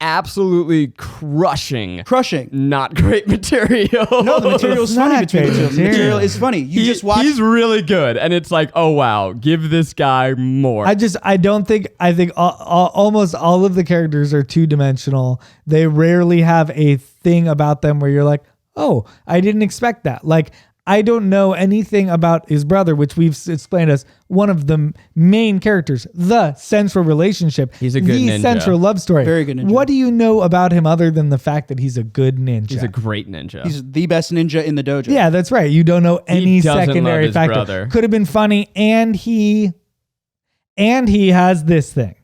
Speaker 2: absolutely crushing not great material.
Speaker 3: No, the material is
Speaker 4: It's
Speaker 3: funny
Speaker 4: not
Speaker 3: between the
Speaker 4: great
Speaker 3: two. The
Speaker 4: material.
Speaker 3: material is funny. You just watch.
Speaker 2: He's really good, and it's like, oh wow, give this guy more.
Speaker 4: I think almost all of the characters are two-dimensional. They rarely have a thing about them where you're like, oh, I didn't expect that. Like, I don't know anything about his brother, which we've explained as one of the main characters, the central relationship.
Speaker 2: He's a good
Speaker 4: the
Speaker 2: ninja.
Speaker 4: central love story.
Speaker 3: Very good ninja.
Speaker 4: What do you know about him other than the fact that he's a good ninja?
Speaker 2: He's a great ninja.
Speaker 3: He's the best ninja in the dojo.
Speaker 4: Yeah, that's right. You don't know any
Speaker 2: doesn't love
Speaker 4: secondary
Speaker 2: his
Speaker 4: factor.
Speaker 2: brother.
Speaker 4: Could have been funny, and he has this thing.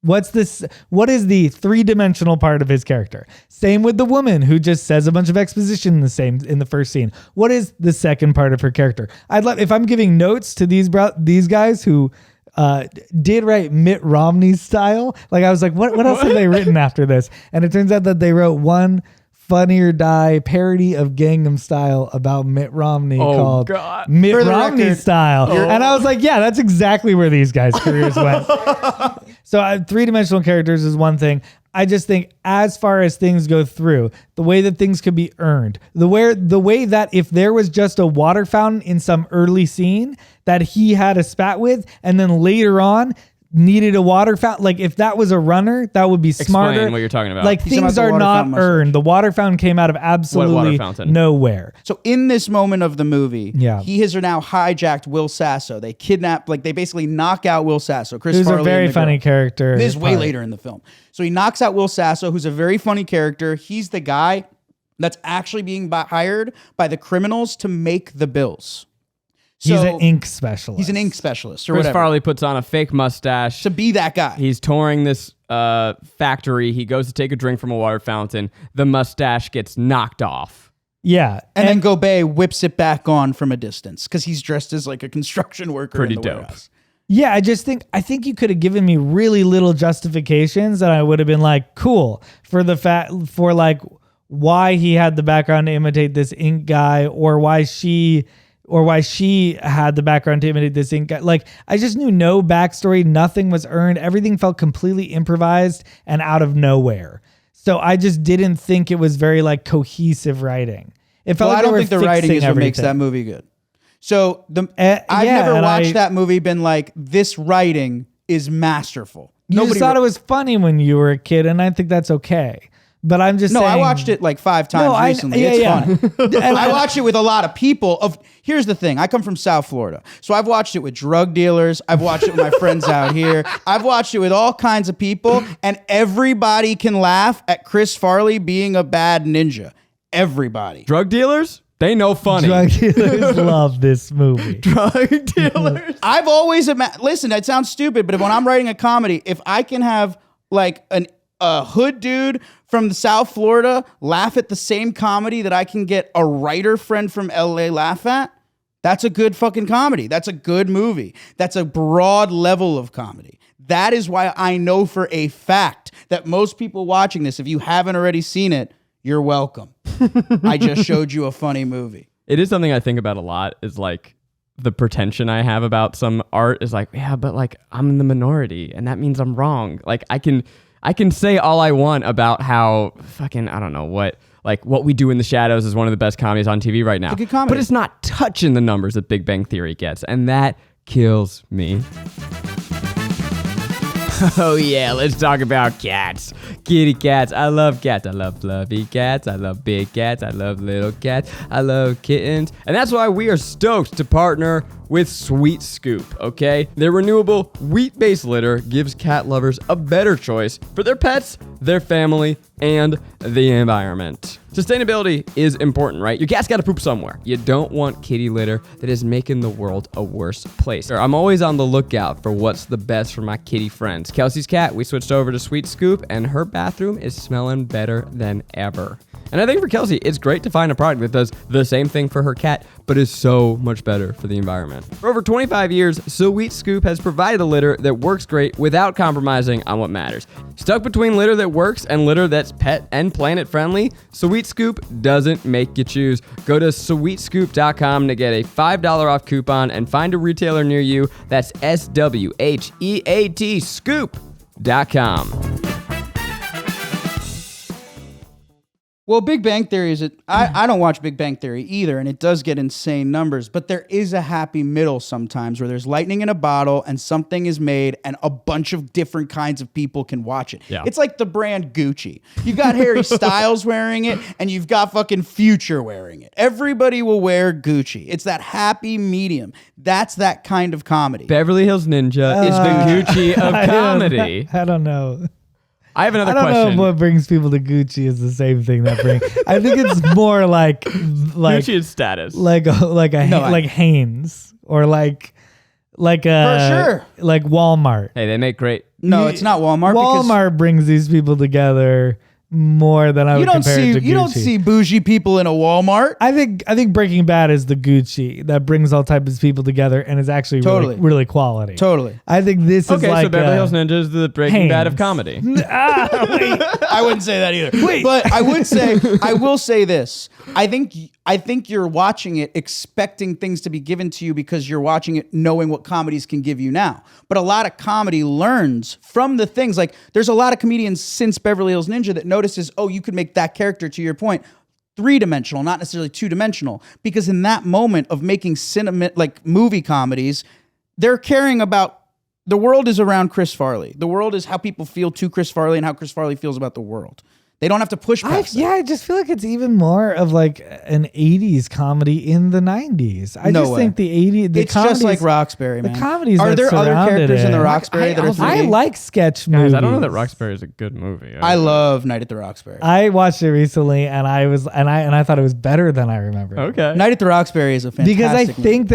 Speaker 4: What is the three-dimensional part of his character? Same with the woman who just says a bunch of exposition in the first scene. What is the second part of her character? I'd love if I'm giving notes to these guys who did write Mitt Romney style. Like I was like, what else have they written after this? And it turns out that they wrote one Funny or Die parody of Gangnam Style about Mitt Romney called
Speaker 2: God.
Speaker 4: Mitt
Speaker 3: For the
Speaker 4: Romney
Speaker 3: record,
Speaker 4: Style. And I was like, yeah, that's exactly where these guys' careers went. So three-dimensional characters is one thing. I just think as far as things go through, the way that things could be earned, the way that if there was just a water fountain in some early scene that he had a spat with, and then later on needed a water fountain, like if that was a runner, that would be smarter.
Speaker 2: Explain what you're talking about.
Speaker 4: Like
Speaker 3: talking
Speaker 4: things
Speaker 3: about the
Speaker 4: are
Speaker 3: water
Speaker 4: not
Speaker 3: fountain mustache.
Speaker 4: earned. The water fountain came out of absolutely
Speaker 2: fountain?
Speaker 4: nowhere.
Speaker 3: So in this moment of the movie,
Speaker 4: Yeah.
Speaker 3: he has now hijacked Will Sasso. They kidnap, like they basically knock out Will Sasso. Chris
Speaker 4: Who's
Speaker 3: Farley
Speaker 4: a very
Speaker 3: and the
Speaker 4: funny
Speaker 3: girl.
Speaker 4: character.
Speaker 3: This is way
Speaker 4: part.
Speaker 3: later in the film. So he knocks out Will Sasso, who's a very funny character. He's the guy that's actually being hired by the criminals to make the bills.
Speaker 4: He's
Speaker 3: So
Speaker 4: an ink specialist.
Speaker 3: He's an ink specialist or
Speaker 2: Chris
Speaker 3: whatever.
Speaker 2: Farley puts on a fake mustache.
Speaker 3: To be that guy.
Speaker 2: He's touring this factory. He goes to take a drink from a water fountain. The mustache gets knocked off.
Speaker 4: Yeah.
Speaker 3: and then Gobet whips it back on from a distance because he's dressed as like a construction worker.
Speaker 2: Pretty
Speaker 3: in the
Speaker 2: dope.
Speaker 3: warehouse.
Speaker 4: Yeah, I think you could have given me really little justifications and I would have been like, cool, for like why he had the background to imitate this ink guy or why she had the background to imitate this ink guy. Like I just knew no backstory, nothing was earned. Everything felt completely improvised and out of nowhere. So I just didn't think it was very like cohesive writing. It felt
Speaker 3: Well,
Speaker 4: like
Speaker 3: I
Speaker 4: they
Speaker 3: don't
Speaker 4: were
Speaker 3: think the writing
Speaker 4: fixing
Speaker 3: is what makes
Speaker 4: everything.
Speaker 3: that movie good. So I've
Speaker 4: yeah,
Speaker 3: never
Speaker 4: and
Speaker 3: watched that movie been like, this writing is masterful.
Speaker 4: You just thought it was funny when you were a kid, and I think that's okay. But I'm just saying.
Speaker 3: I watched it like 5 times recently. It's funny. I watched it with a lot of people. Here's the thing. I come from South Florida. So I've watched it with drug dealers. I've watched it with my friends out here. I've watched it with all kinds of people. And everybody can laugh at Chris Farley being a bad ninja. Everybody.
Speaker 2: Drug dealers? They know funny.
Speaker 4: Drug dealers love this movie.
Speaker 2: Drug dealers.
Speaker 3: I've always listen, that sounds stupid, but when I'm writing a comedy, if I can have like a hood dude from South Florida laugh at the same comedy that I can get a writer friend from LA laugh at, that's a good fucking comedy. That's a good movie. That's a broad level of comedy. That is why I know for a fact that most people watching this, if you haven't already seen it, you're welcome. I just showed you a funny movie.
Speaker 2: It is something I think about a lot, is like the pretension I have about some art is like, yeah, but like I'm in the minority and that means I'm wrong. Like I can say all I want about how fucking, I don't know what We Do in the Shadows is one of the best comedies on TV right now.
Speaker 3: It's a good comedy.
Speaker 2: But it's not touching the numbers that Big Bang Theory gets. And that kills me. Oh yeah, let's talk about cats. Kitty cats. I love cats. I love fluffy cats. I love big cats. I love little cats. I love kittens. And that's why we are stoked to partner with Sweet Scoop, okay? Their renewable wheat-based litter gives cat lovers a better choice for their pets, their family, and the environment. Sustainability is important, right? Your cat's got to poop somewhere. You don't want kitty litter that is making the world a worse place. I'm always on the lookout for what's the best for my kitty friends. Kelsey's cat, we switched over to Sweet Scoop, and her bathroom is smelling better than ever. And I think for Kelsey, it's great to find a product that does the same thing for her cat, but is so much better for the environment. For over 25 years, Sweet Scoop has provided a litter that works great without compromising on what matters. Stuck between litter that works and litter that's pet and planet friendly, Sweet Scoop doesn't make you choose. Go to sweetscoop.com to get a $5 off coupon and find a retailer near you. That's SWHEAT scoop.com.
Speaker 3: Well, Big Bang Theory is I don't watch Big Bang Theory either, and it does get insane numbers, but there is a happy middle sometimes where there's lightning in a bottle and something is made and a bunch of different kinds of people can watch it.
Speaker 2: Yeah.
Speaker 3: It's like the brand Gucci. You've got Harry Styles wearing it, and you've got fucking Future wearing it. Everybody will wear Gucci. It's that happy medium. That's that kind of comedy.
Speaker 2: Beverly Hills Ninja is the Gucci of comedy.
Speaker 4: I don't know.
Speaker 2: I have another
Speaker 4: I don't
Speaker 2: question.
Speaker 4: know if what brings people to Gucci is the same thing that brings. I think it's more like
Speaker 2: Gucci is status.
Speaker 4: like Hanes or like
Speaker 3: For sure.
Speaker 4: like Walmart.
Speaker 2: Hey, they make great.
Speaker 3: No, it's not Walmart. because
Speaker 4: Walmart brings these people together more than I would compare it to Gucci.
Speaker 3: You don't see bougie people in a Walmart.
Speaker 4: I think Breaking Bad is the Gucci that brings all types of people together and is actually
Speaker 3: Totally.
Speaker 4: really quality.
Speaker 3: Totally.
Speaker 4: I think this is
Speaker 2: Okay,
Speaker 4: like
Speaker 2: so Beverly Hills Ninja is the Breaking Bad of
Speaker 4: Hanes.
Speaker 2: comedy.
Speaker 3: I wouldn't say that either. But I will say this. I think you're watching it expecting things to be given to you because you're watching it knowing what comedies can give you now. But a lot of comedy learns from the things. Like there's a lot of comedians since Beverly Hills Ninja that notices, oh, you could make that character, to your point, 3-dimensional, not necessarily 2-dimensional. Because in that moment of making movie comedies, they're caring about the world is around Chris Farley. The world is how people feel to Chris Farley and how Chris Farley feels about the world. They don't have to push past that.
Speaker 4: I just feel like it's even more of like an 80s comedy in the 90s. I
Speaker 3: No
Speaker 4: just
Speaker 3: way.
Speaker 4: think the 80s...
Speaker 3: It's just like Roxbury, man.
Speaker 4: The comedies
Speaker 3: Are
Speaker 4: that
Speaker 3: there other
Speaker 4: surrounded
Speaker 3: characters in the
Speaker 4: it.
Speaker 3: Roxbury that are 3D?
Speaker 4: I like sketch movies.
Speaker 2: Guys, I don't know that Roxbury is a good movie.
Speaker 3: I love Night at the Roxbury.
Speaker 4: I watched it recently and I thought it was better than I remember.
Speaker 2: Okay.
Speaker 3: Night at the Roxbury is a fantastic
Speaker 4: Because I think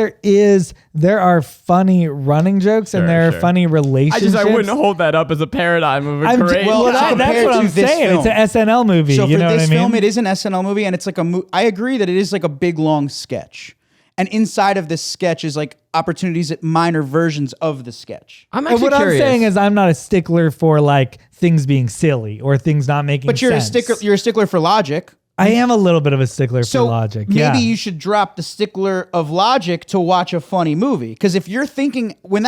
Speaker 4: there are funny running jokes and there are
Speaker 2: Sure.
Speaker 4: funny relationships.
Speaker 2: I wouldn't hold that up as a paradigm of a great.
Speaker 3: well,
Speaker 4: that's what I'm saying. It's an SNL movie.
Speaker 3: So
Speaker 4: you
Speaker 3: for
Speaker 4: know
Speaker 3: this
Speaker 4: what I mean?
Speaker 3: film, it is an SNL movie, and it's like I agree that it is like a big long sketch, and inside of this sketch is like opportunities at minor versions of the sketch.
Speaker 2: I'm
Speaker 4: And
Speaker 2: actually
Speaker 4: what
Speaker 2: curious.
Speaker 4: I'm saying is I'm not a stickler for like things being silly or things not making
Speaker 3: But you're
Speaker 4: sense.
Speaker 3: You're a stickler for logic.
Speaker 4: I am a little bit of a stickler for logic.
Speaker 3: Maybe you should drop the stickler of logic to watch a funny movie. Because if you're thinking when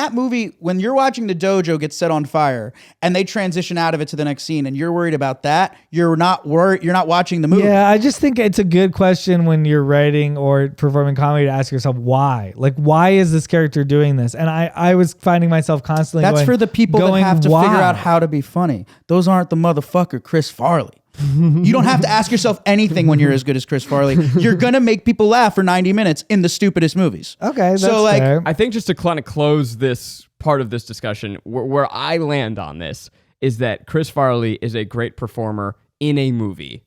Speaker 3: you're watching the dojo get set on fire and they transition out of it to the next scene and you're worried about that, you're not watching the movie.
Speaker 4: Yeah, I just think it's a good question when you're writing or performing comedy to ask yourself why. Like, why is this character doing this? And I was finding myself constantly
Speaker 3: That's for the people that have to
Speaker 4: why?
Speaker 3: figure out how to be funny. Those aren't the motherfucker Chris Farley. You don't have to ask yourself anything when you're as good as Chris Farley. You're going to make people laugh for 90 minutes in the stupidest movies.
Speaker 4: Okay, that's fair.
Speaker 2: I think just to kind of close this part of this discussion, where I land on this is that Chris Farley is a great performer in a movie.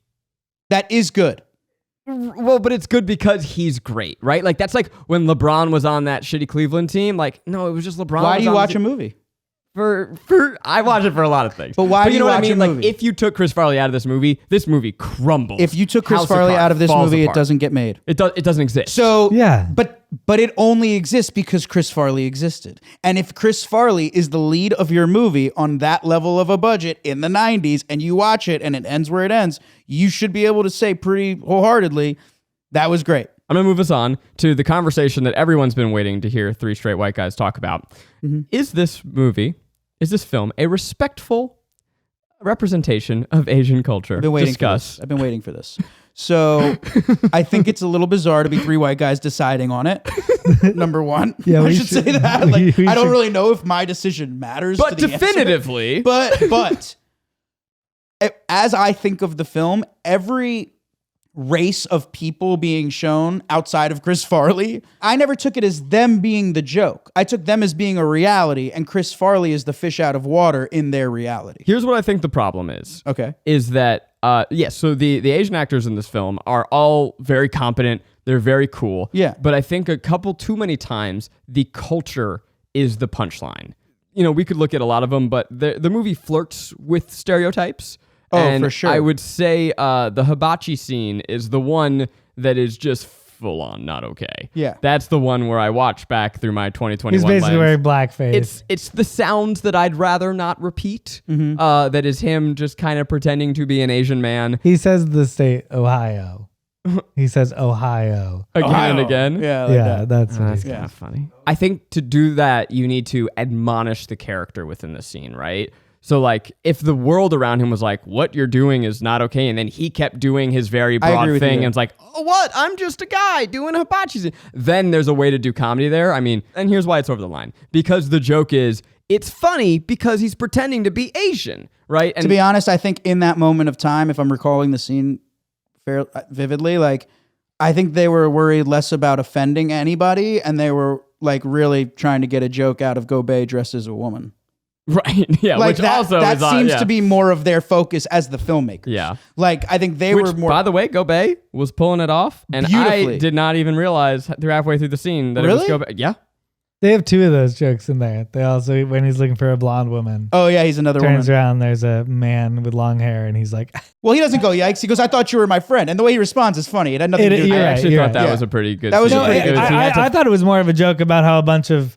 Speaker 3: That is good.
Speaker 2: Well, but it's good because he's great, right? Like, that's like when LeBron was on that shitty Cleveland team. Like, no, it was just LeBron.
Speaker 3: Why do you watch a movie?
Speaker 2: I watch it for a lot of things.
Speaker 3: But why do you
Speaker 2: know what I
Speaker 3: watch
Speaker 2: mean?
Speaker 3: a
Speaker 2: Like,
Speaker 3: movie?
Speaker 2: if you took Chris Farley out of this movie crumbles.
Speaker 3: If you took Chris
Speaker 2: House
Speaker 3: Farley
Speaker 2: Cards
Speaker 3: out of this
Speaker 2: falls
Speaker 3: movie,
Speaker 2: apart.
Speaker 3: it doesn't get made.
Speaker 2: It doesn't exist.
Speaker 3: So
Speaker 4: Yeah.
Speaker 3: but it only exists because Chris Farley existed. And if Chris Farley is the lead of your movie on that level of a budget in the 90s and you watch it and it ends where it ends, you should be able to say pretty wholeheartedly, that was great.
Speaker 2: I'm going to move us on to the conversation that everyone's been waiting to hear three straight white guys talk about.
Speaker 3: Mm-hmm.
Speaker 2: Is this film a respectful representation of Asian culture?
Speaker 3: I've been waiting for this. So I think it's a little bizarre to be three white guys deciding on it. Number one.
Speaker 4: Yeah,
Speaker 3: I
Speaker 4: we
Speaker 3: should say
Speaker 4: should-
Speaker 3: that. Like,
Speaker 4: we
Speaker 3: I don't
Speaker 4: should-
Speaker 3: really know if my decision matters.
Speaker 2: But
Speaker 3: to the answer.
Speaker 2: definitively.
Speaker 3: But as I think of the film, every race of people being shown outside of Chris Farley, I never took it as them being the joke. I took them as being a reality, and Chris Farley is the fish out of water in their reality.
Speaker 2: Here's what I think the problem is.
Speaker 3: Okay.
Speaker 2: Is that, so the Asian actors in this film are all very competent. They're very cool.
Speaker 3: Yeah.
Speaker 2: But I think a couple too many times, the culture is the punchline. You know, we could look at a lot of them, but the movie flirts with stereotypes.
Speaker 3: Oh,
Speaker 2: and
Speaker 3: for sure.
Speaker 2: I would say the hibachi scene is the one that is just full on not okay.
Speaker 3: Yeah.
Speaker 2: That's the one where I watched back through my 2021
Speaker 4: He's basically
Speaker 2: lens.
Speaker 4: wearing blackface.
Speaker 2: It's the sounds that I'd rather not repeat. That is him just kind of pretending to be an Asian man
Speaker 4: He says the state Ohio. He says Ohio.
Speaker 2: again and again.
Speaker 3: Yeah. Like
Speaker 4: Yeah,
Speaker 3: that.
Speaker 4: that's what
Speaker 2: That's
Speaker 4: he's
Speaker 2: kind of funny. I think to do that, you need to admonish the character within the scene, right? So, like, if the world around him was like, what you're doing is not okay, and then he kept doing his very
Speaker 3: I agree
Speaker 2: broad
Speaker 3: with
Speaker 2: thing,
Speaker 3: you.
Speaker 2: and it's like, oh, what? I'm just a guy doing hibachi. Then there's a way to do comedy there. I mean, and here's why it's over the line. Because the joke is, it's funny because he's pretending to be Asian, right? And
Speaker 3: To be honest, I think in that moment of time, if I'm recalling the scene vividly, like, I think they were worried less about offending anybody, and they were like really trying to get a joke out of Gobet dressed as a woman.
Speaker 2: right, yeah,
Speaker 3: Like
Speaker 2: which
Speaker 3: that,
Speaker 2: also
Speaker 3: that
Speaker 2: is on,
Speaker 3: seems
Speaker 2: yeah.
Speaker 3: to be more of their focus as the filmmakers.
Speaker 2: Yeah.
Speaker 3: Like, I think they
Speaker 2: Which,
Speaker 3: were more.
Speaker 2: by the way, Gobet was pulling it off, and
Speaker 3: Beautifully.
Speaker 2: I did not even realize halfway through the scene that it
Speaker 3: Really?
Speaker 2: was Gobet. Yeah.
Speaker 4: They have two of those jokes in there. They also, when he's looking for a blonde woman,
Speaker 3: Oh yeah, he's another
Speaker 4: turns
Speaker 3: woman.
Speaker 4: around, there's a man with long hair, and he's like,
Speaker 3: Well, he doesn't go yikes. He goes, "I thought you were my friend," and the way he responds is funny. It had nothing to do with
Speaker 2: I
Speaker 4: You're
Speaker 3: that.
Speaker 4: right,
Speaker 2: actually
Speaker 4: you're
Speaker 2: thought
Speaker 4: right.
Speaker 2: that
Speaker 3: Yeah.
Speaker 2: was a pretty good
Speaker 3: That was
Speaker 2: scene.
Speaker 3: a pretty
Speaker 2: It
Speaker 3: good
Speaker 2: was-
Speaker 3: scene.
Speaker 4: I thought it was more of a joke about how a bunch of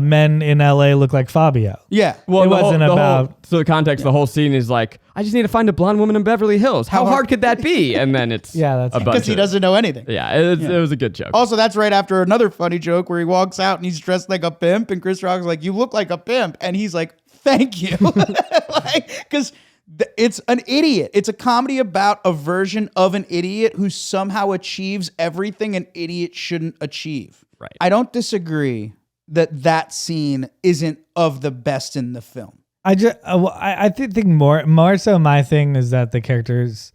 Speaker 4: men in LA look like Fabio.
Speaker 3: Yeah.
Speaker 2: Well,
Speaker 4: It
Speaker 2: the
Speaker 4: wasn't
Speaker 2: whole,
Speaker 4: about-
Speaker 2: so the context, the whole scene is like, I just need to find a blonde woman in Beverly Hills. How hard could that be? And then it's
Speaker 4: Yeah, that's
Speaker 2: a
Speaker 4: right.
Speaker 2: bunch
Speaker 3: Because he
Speaker 2: of-
Speaker 3: doesn't know anything.
Speaker 2: Yeah, it was a good joke.
Speaker 3: Also, that's right after another funny joke where he walks out and he's dressed like a pimp, and Chris Rock's like, "You look like a pimp," and he's like, "Thank you," like, because it's an idiot. It's a comedy about a version of an idiot who somehow achieves everything an idiot shouldn't achieve.
Speaker 2: Right.
Speaker 3: I don't disagree that scene isn't of the best in the film.
Speaker 4: I think more so my thing is that the characters,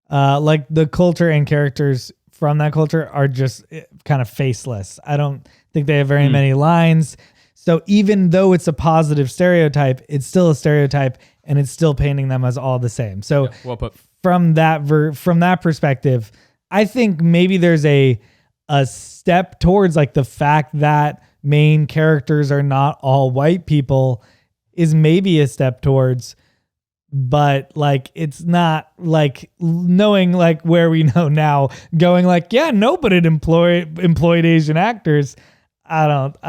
Speaker 4: like the culture and characters from that culture are just kind of faceless. I don't think they have very many lines. So even though it's a positive stereotype, it's still a stereotype, and it's still painting them as all the same. So
Speaker 2: Well put.
Speaker 4: from that perspective, I think maybe there's a step towards like the fact that main characters are not all white people is maybe a step towards, but like it's not like knowing like where we know now, going like, yeah, nobody employed Asian actors. I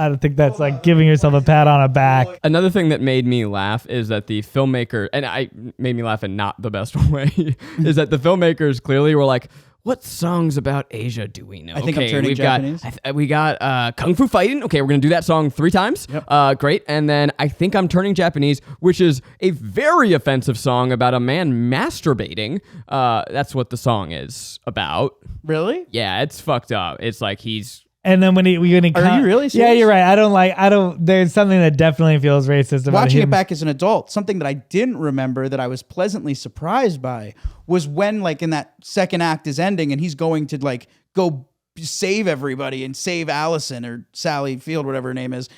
Speaker 4: don't think that's like giving yourself a pat on the back.
Speaker 2: Another thing that made me laugh is that the filmmaker, and I made me laugh in not the best way, is that the filmmakers clearly were like, what songs about Asia do we know?
Speaker 3: I think I'm turning Japanese.
Speaker 2: We got Kung Fu Fighting. Okay, we're going to do that song 3 times.
Speaker 3: Yep.
Speaker 2: Great. And then I think I'm turning Japanese, which is a very offensive song about a man masturbating. That's what the song is about.
Speaker 3: Really?
Speaker 2: Yeah, it's fucked up. It's like he's...
Speaker 4: And then when you
Speaker 3: really serious?
Speaker 4: Yeah, you're right. There's something that definitely feels racist about
Speaker 3: Watching
Speaker 4: him.
Speaker 3: it back as an adult, something that I didn't remember that I was pleasantly surprised by was when, like, in that second act is ending and he's going to, like, go save everybody and save Allison or Sally Field, whatever her name is.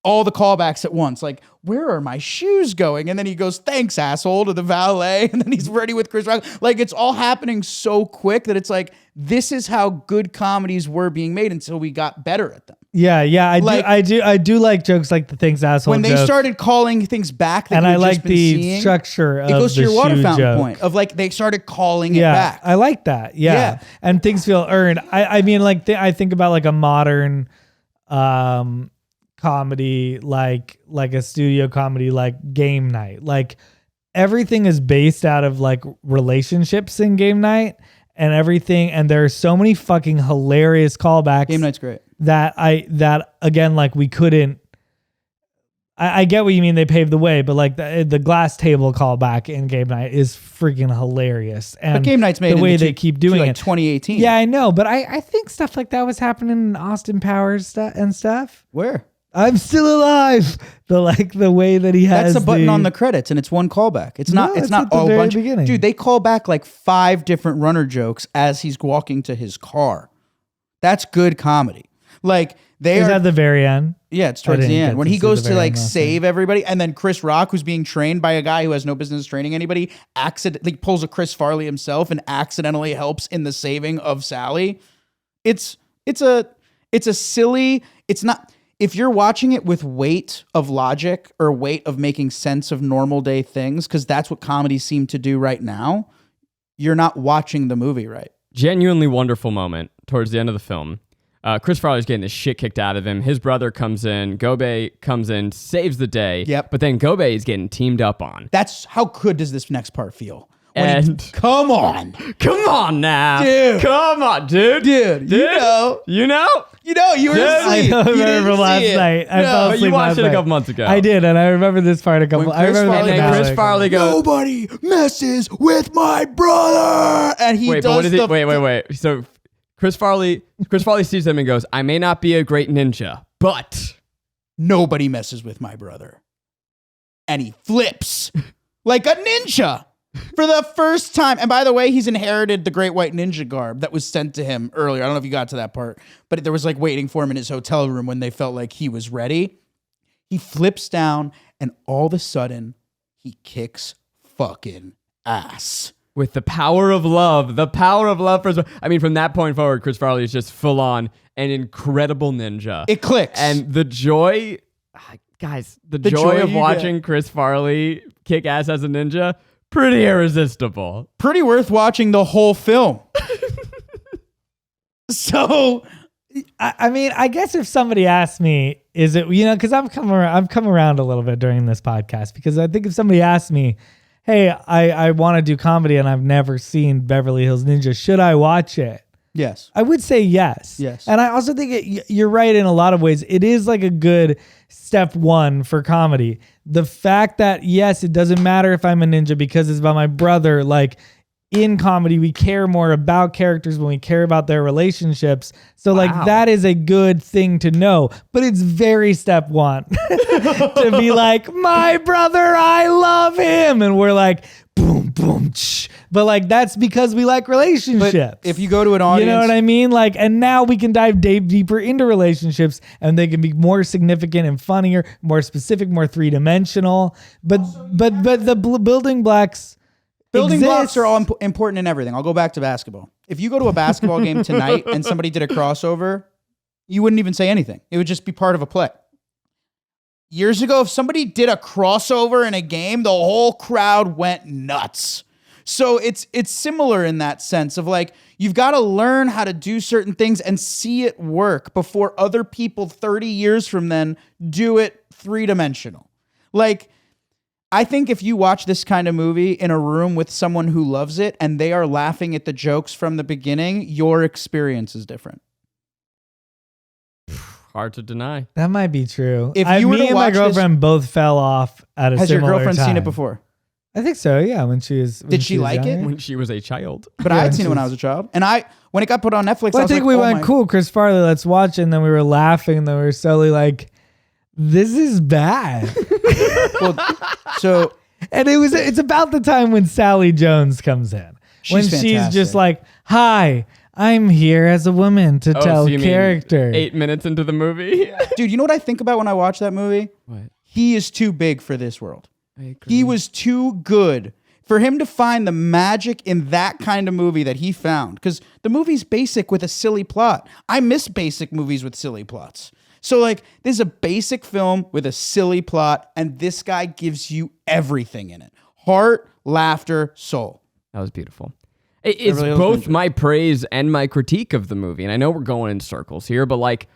Speaker 3: All the callbacks at once, like, where are my shoes going? And then he goes, thanks, asshole, to the valet. And then he's ready with Chris Rock. Like, it's all happening so quick that it's like, this is how good comedies were being made until we got better at them.
Speaker 4: Yeah. I do like jokes like the things asshole
Speaker 3: when they
Speaker 4: joke.
Speaker 3: started calling things back, that
Speaker 4: and
Speaker 3: you
Speaker 4: I
Speaker 3: had
Speaker 4: like
Speaker 3: just been
Speaker 4: the
Speaker 3: seeing,
Speaker 4: structure of
Speaker 3: it goes to
Speaker 4: the
Speaker 3: your water
Speaker 4: shoe
Speaker 3: fountain
Speaker 4: joke.
Speaker 3: point of, like, they started calling it back.
Speaker 4: I like that. Yeah. And things feel earned. I mean, like, I think about like a modern comedy, like a studio comedy, like Game Night. Like, everything is based out of like relationships in Game Night and everything. And there are so many fucking hilarious callbacks.
Speaker 3: Game Night's great.
Speaker 4: That again, like, we couldn't. I get what you mean. They paved the way, but like the glass table callback in Game Night is freaking hilarious. And
Speaker 3: But Game Night's made
Speaker 4: the
Speaker 3: in
Speaker 4: way
Speaker 3: the
Speaker 4: they keep doing
Speaker 3: like
Speaker 4: it.
Speaker 3: 2018.
Speaker 4: Yeah, I know, but I think stuff like that was happening in Austin Powers and stuff.
Speaker 3: Where?
Speaker 4: I'm still alive. The way that he has.
Speaker 3: That's a button on the credits, and it's one callback. It's not.
Speaker 4: No,
Speaker 3: It's not
Speaker 4: at the
Speaker 3: all
Speaker 4: very
Speaker 3: bunch.
Speaker 4: beginning.
Speaker 3: Dude, they call back like 5 different runner jokes as he's walking to his car. That's good comedy. Like, they
Speaker 4: Is
Speaker 3: are
Speaker 4: at the very end.
Speaker 3: Yeah, it's towards
Speaker 4: didn't
Speaker 3: the
Speaker 4: get
Speaker 3: end when
Speaker 4: to
Speaker 3: he
Speaker 4: see
Speaker 3: goes
Speaker 4: the
Speaker 3: to
Speaker 4: very
Speaker 3: like
Speaker 4: end last
Speaker 3: save everybody, and then Chris Rock, who's being trained by a guy who has no business training anybody, accidentally pulls a Chris Farley himself and accidentally helps in the saving of Sally. It's a silly. It's not. If you're watching it with weight of logic or weight of making sense of normal day things, because that's what comedies seem to do right now, you're not watching the movie right.
Speaker 2: Genuinely wonderful moment towards the end of the film. Chris Farley's getting the shit kicked out of him. His brother comes in. Gobe comes in, saves the day.
Speaker 3: Yep.
Speaker 2: But then Gobe is getting teamed up on.
Speaker 3: That's how good does this next part feel?
Speaker 2: Come on now.
Speaker 3: Dude.
Speaker 2: Come on, dude.
Speaker 3: Dude, you know.
Speaker 2: You know?
Speaker 3: You know, you were
Speaker 2: Dude,
Speaker 3: asleep.
Speaker 4: I
Speaker 3: You
Speaker 4: remember
Speaker 3: didn't
Speaker 4: from last
Speaker 3: see it.
Speaker 4: night. I fell
Speaker 2: But
Speaker 4: asleep
Speaker 2: you watched
Speaker 4: last
Speaker 2: it a
Speaker 4: night.
Speaker 2: couple months ago.
Speaker 4: I did, and I remember this part a couple.
Speaker 3: When
Speaker 4: I
Speaker 3: Chris
Speaker 4: remember
Speaker 3: Farley
Speaker 4: the
Speaker 2: And then
Speaker 3: goes,
Speaker 2: Chris Farley goes,
Speaker 3: Nobody messes with my brother. And he
Speaker 2: wait, but
Speaker 3: does
Speaker 2: what is it? Wait. So Chris Farley sees them and goes, I may not be a great ninja, but
Speaker 3: Nobody messes with my brother. And he flips like a ninja for the first time. And by the way, he's inherited the Great White Ninja garb that was sent to him earlier. I don't know if you got to that part, but there was like waiting for him in his hotel room when they felt like he was ready. He flips down and all of a sudden he kicks fucking ass.
Speaker 2: with the power of love for, I mean, from that point forward, Chris Farley is just full on an incredible ninja.
Speaker 3: It clicks.
Speaker 2: And the joy, guys, the joy of watching Chris Farley kick ass as a ninja, pretty irresistible.
Speaker 3: Pretty worth watching the whole film. So,
Speaker 4: I mean, I guess if somebody asked me, is it, because I've come around a little bit during this podcast, because I think if somebody asked me, hey, I want to do comedy and I've never seen Beverly Hills Ninja, should I watch it?
Speaker 3: yes.
Speaker 4: I would say yes.
Speaker 3: Yes.
Speaker 4: And I also think you're right in a lot of ways. It is like a good step one for comedy. The fact that, yes, it doesn't matter if I'm a ninja because it's about my brother. Like, in comedy, we care more about characters when we care about their relationships. So like that is a good thing to know, but it's very step one to be like, my brother, I love him. And we're like, boom, boom, shh. But like, that's because we like relationships.
Speaker 3: But if you go to an audience,
Speaker 4: you know what I mean? Like, and now we can dive deeper into relationships and they can be more significant and funnier, more specific, more three-dimensional. But the building blocks
Speaker 3: blocks are all important in everything. I'll go back to basketball. If you go to a basketball game tonight and somebody did a crossover, you wouldn't even say anything. It would just be part of a play. Years ago, if somebody did a crossover in a game, the whole crowd went nuts. So it's similar in that sense of like, you've got to learn how to do certain things and see it work before other people 30 years from then do it 3-dimensional. Like, I think if you watch this kind of movie in a room with someone who loves it and they are laughing at the jokes from the beginning, your experience is different.
Speaker 2: Hard to deny.
Speaker 4: That might be true.
Speaker 3: If you were
Speaker 4: me
Speaker 3: to
Speaker 4: and my
Speaker 3: watch
Speaker 4: girlfriend both fell off at a
Speaker 3: Has your
Speaker 4: similar
Speaker 3: girlfriend
Speaker 4: time.
Speaker 3: seen it before?
Speaker 4: I think so. Yeah, when she was.
Speaker 3: Did she
Speaker 4: was
Speaker 3: like it?
Speaker 4: younger.
Speaker 2: When she was a child.
Speaker 3: But
Speaker 4: Yeah,
Speaker 3: I had seen it when I
Speaker 4: she's-
Speaker 3: was a child. And when it got put on Netflix,
Speaker 4: Well,
Speaker 3: I
Speaker 4: I
Speaker 3: was
Speaker 4: think
Speaker 3: like,
Speaker 4: we
Speaker 3: oh
Speaker 4: went,
Speaker 3: my-
Speaker 4: cool, Chris Farley, let's watch it. And then we were laughing, and then we were slowly like, this is bad.
Speaker 3: So
Speaker 4: And it's about the time when Sally Jones comes in. When
Speaker 3: She's
Speaker 4: she's just
Speaker 3: fantastic.
Speaker 4: like, hi, I'm here as a woman to tell
Speaker 2: so you mean
Speaker 4: character.
Speaker 2: 8 minutes into the movie?
Speaker 3: dude, you know what I think about when I watch that movie?
Speaker 2: What?
Speaker 3: He is too big for this world.
Speaker 2: I agree.
Speaker 3: He was too good for him to find the magic in that kind of movie that he found. Because the movie's basic with a silly plot. I miss basic movies with silly plots. So like, this is a basic film with a silly plot, and this guy gives you everything in it. Heart, laughter, soul.
Speaker 2: That was beautiful. It's
Speaker 3: really
Speaker 2: both
Speaker 3: enjoyed it.
Speaker 2: my praise and my critique of the movie. And I know we're going in circles here, but like,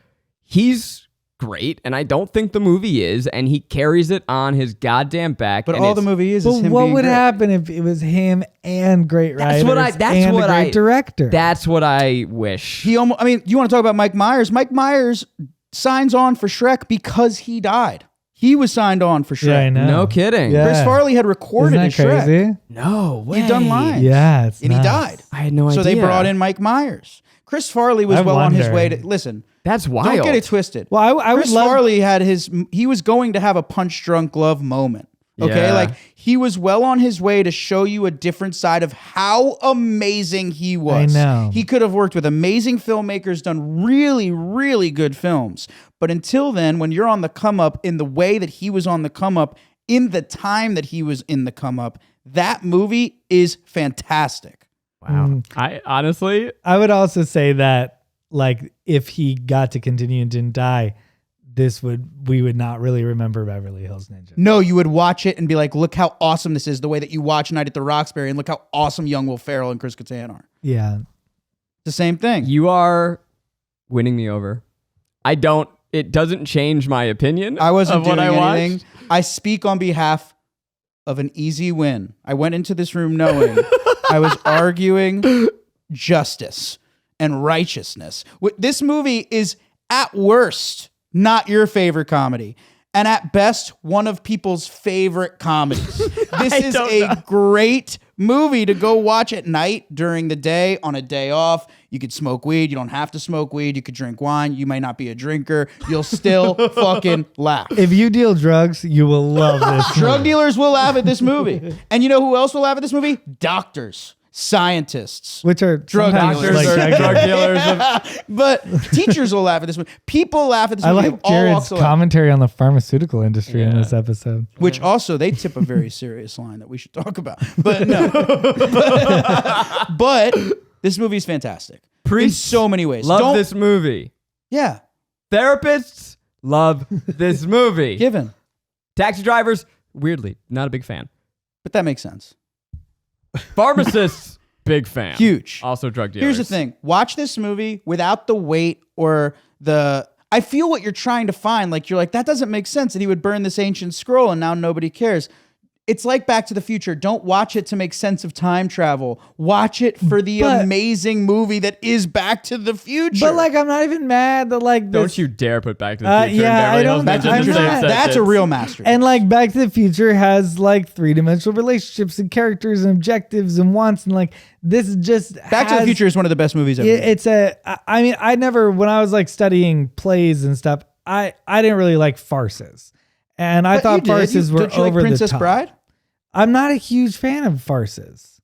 Speaker 2: he's great, and I don't think the movie is, and he carries it on his goddamn back.
Speaker 3: But
Speaker 2: and
Speaker 3: all
Speaker 2: it's-
Speaker 3: the movie is
Speaker 4: But
Speaker 3: him
Speaker 4: what
Speaker 3: being
Speaker 4: would
Speaker 3: great.
Speaker 4: happen if it was him and great writers and a great director?
Speaker 2: That's what I wish.
Speaker 3: He almost, I mean, you want to talk about Mike Myers? Mike Myers signs on for Shrek because he died. He was signed on for Shrek.
Speaker 4: Yeah, I know.
Speaker 2: No kidding.
Speaker 4: Yeah.
Speaker 3: Chris Farley had recorded
Speaker 4: Isn't
Speaker 3: his
Speaker 4: that
Speaker 3: Shrek.
Speaker 4: crazy?
Speaker 2: No way.
Speaker 3: He'd done lines.
Speaker 4: Yeah, it's
Speaker 3: And he
Speaker 4: nuts.
Speaker 3: died.
Speaker 2: I had no idea.
Speaker 3: So they brought in Mike Myers. Chris Farley was
Speaker 4: I
Speaker 3: well on his
Speaker 4: wonder.
Speaker 3: way to listen.
Speaker 2: That's wild.
Speaker 3: Don't get it twisted.
Speaker 4: Well, I would
Speaker 3: Chris
Speaker 4: love.
Speaker 3: Farley had he was going to have a punch drunk love moment. Okay,
Speaker 2: Yeah.
Speaker 3: like he was well on his way to show you a different side of how amazing he was.
Speaker 4: I know.
Speaker 3: He could have worked with amazing filmmakers, done really, really good films. But until then, when you're on the come up in the way that he was on the come up, in the time that he was in the come up, that movie is fantastic.
Speaker 2: Wow. I honestly,
Speaker 4: I would also say that, like, if he got to continue and didn't die, we would not really remember Beverly Hills Ninja.
Speaker 3: No, you would watch it and be like, look how awesome this is, the way that you watch Night at the Roxbury, and look how awesome young Will Ferrell and Chris Kattan are.
Speaker 4: Yeah.
Speaker 3: The same thing.
Speaker 2: you are winning me over. It doesn't change my opinion
Speaker 3: I wasn't
Speaker 2: of what
Speaker 3: doing
Speaker 2: I watched.
Speaker 3: anything. I speak on behalf of an easy win. I went into this room knowing I was arguing justice and righteousness. This movie is at worst not your favorite comedy, and at best one of people's favorite comedies. This is a great movie to go watch at night, during the day, on a day off. You could smoke weed. You don't have to smoke weed. You could drink wine. You may not be a drinker. You'll still fucking laugh.
Speaker 4: If you deal drugs, you will love this.
Speaker 3: Drug dealers will laugh at this movie. And you know who else will laugh at this movie? Doctors, scientists.
Speaker 4: Which are
Speaker 3: Drug
Speaker 4: sometimes
Speaker 3: dealers.
Speaker 2: Doctors
Speaker 4: like
Speaker 2: are drug dealers.
Speaker 3: But teachers will laugh at this movie. People laugh at this
Speaker 4: I
Speaker 3: movie.
Speaker 4: like
Speaker 3: of all
Speaker 4: Jared's
Speaker 3: walks of life.
Speaker 4: commentary on the pharmaceutical industry in this episode.
Speaker 3: Which also, they tip a very serious line that we should talk about. But no. but this movie is fantastic. In so many ways.
Speaker 2: Love this movie.
Speaker 3: Yeah.
Speaker 2: Therapists love this movie.
Speaker 3: Given.
Speaker 2: Taxi drivers, weirdly, not a big fan.
Speaker 3: But that makes sense.
Speaker 2: Pharmacists, big fan.
Speaker 3: Huge.
Speaker 2: Also drug dealers.
Speaker 3: Here's the thing. Watch this movie without the weight or the... I feel what you're trying to find. Like, you're like, that doesn't make sense that he would burn this ancient scroll and now nobody cares. It's like Back to the Future. Don't watch it to make sense of time travel. Watch it for the amazing movie that is Back to the Future.
Speaker 4: But like, I'm not even mad that like this,
Speaker 2: Don't you dare put Back to the Future
Speaker 4: yeah,
Speaker 2: in Beverly
Speaker 4: I don't-
Speaker 2: Hills
Speaker 3: Back to the
Speaker 2: Ninja in
Speaker 3: Future,
Speaker 2: the same
Speaker 4: not-
Speaker 3: that's a
Speaker 2: sentence.
Speaker 3: real masterpiece.
Speaker 4: And like Back to the Future has like three-dimensional relationships and characters and objectives and wants, and like this just
Speaker 3: Back to the Future is one of the best movies ever.
Speaker 4: It's I mean, I never, when I was like studying plays and stuff, I didn't really like farces, and I
Speaker 3: But
Speaker 4: thought
Speaker 3: you did.
Speaker 4: farces were
Speaker 3: Don't you like
Speaker 4: over
Speaker 3: Princess
Speaker 4: the top.
Speaker 3: Bride?
Speaker 4: I'm not a huge fan of farces.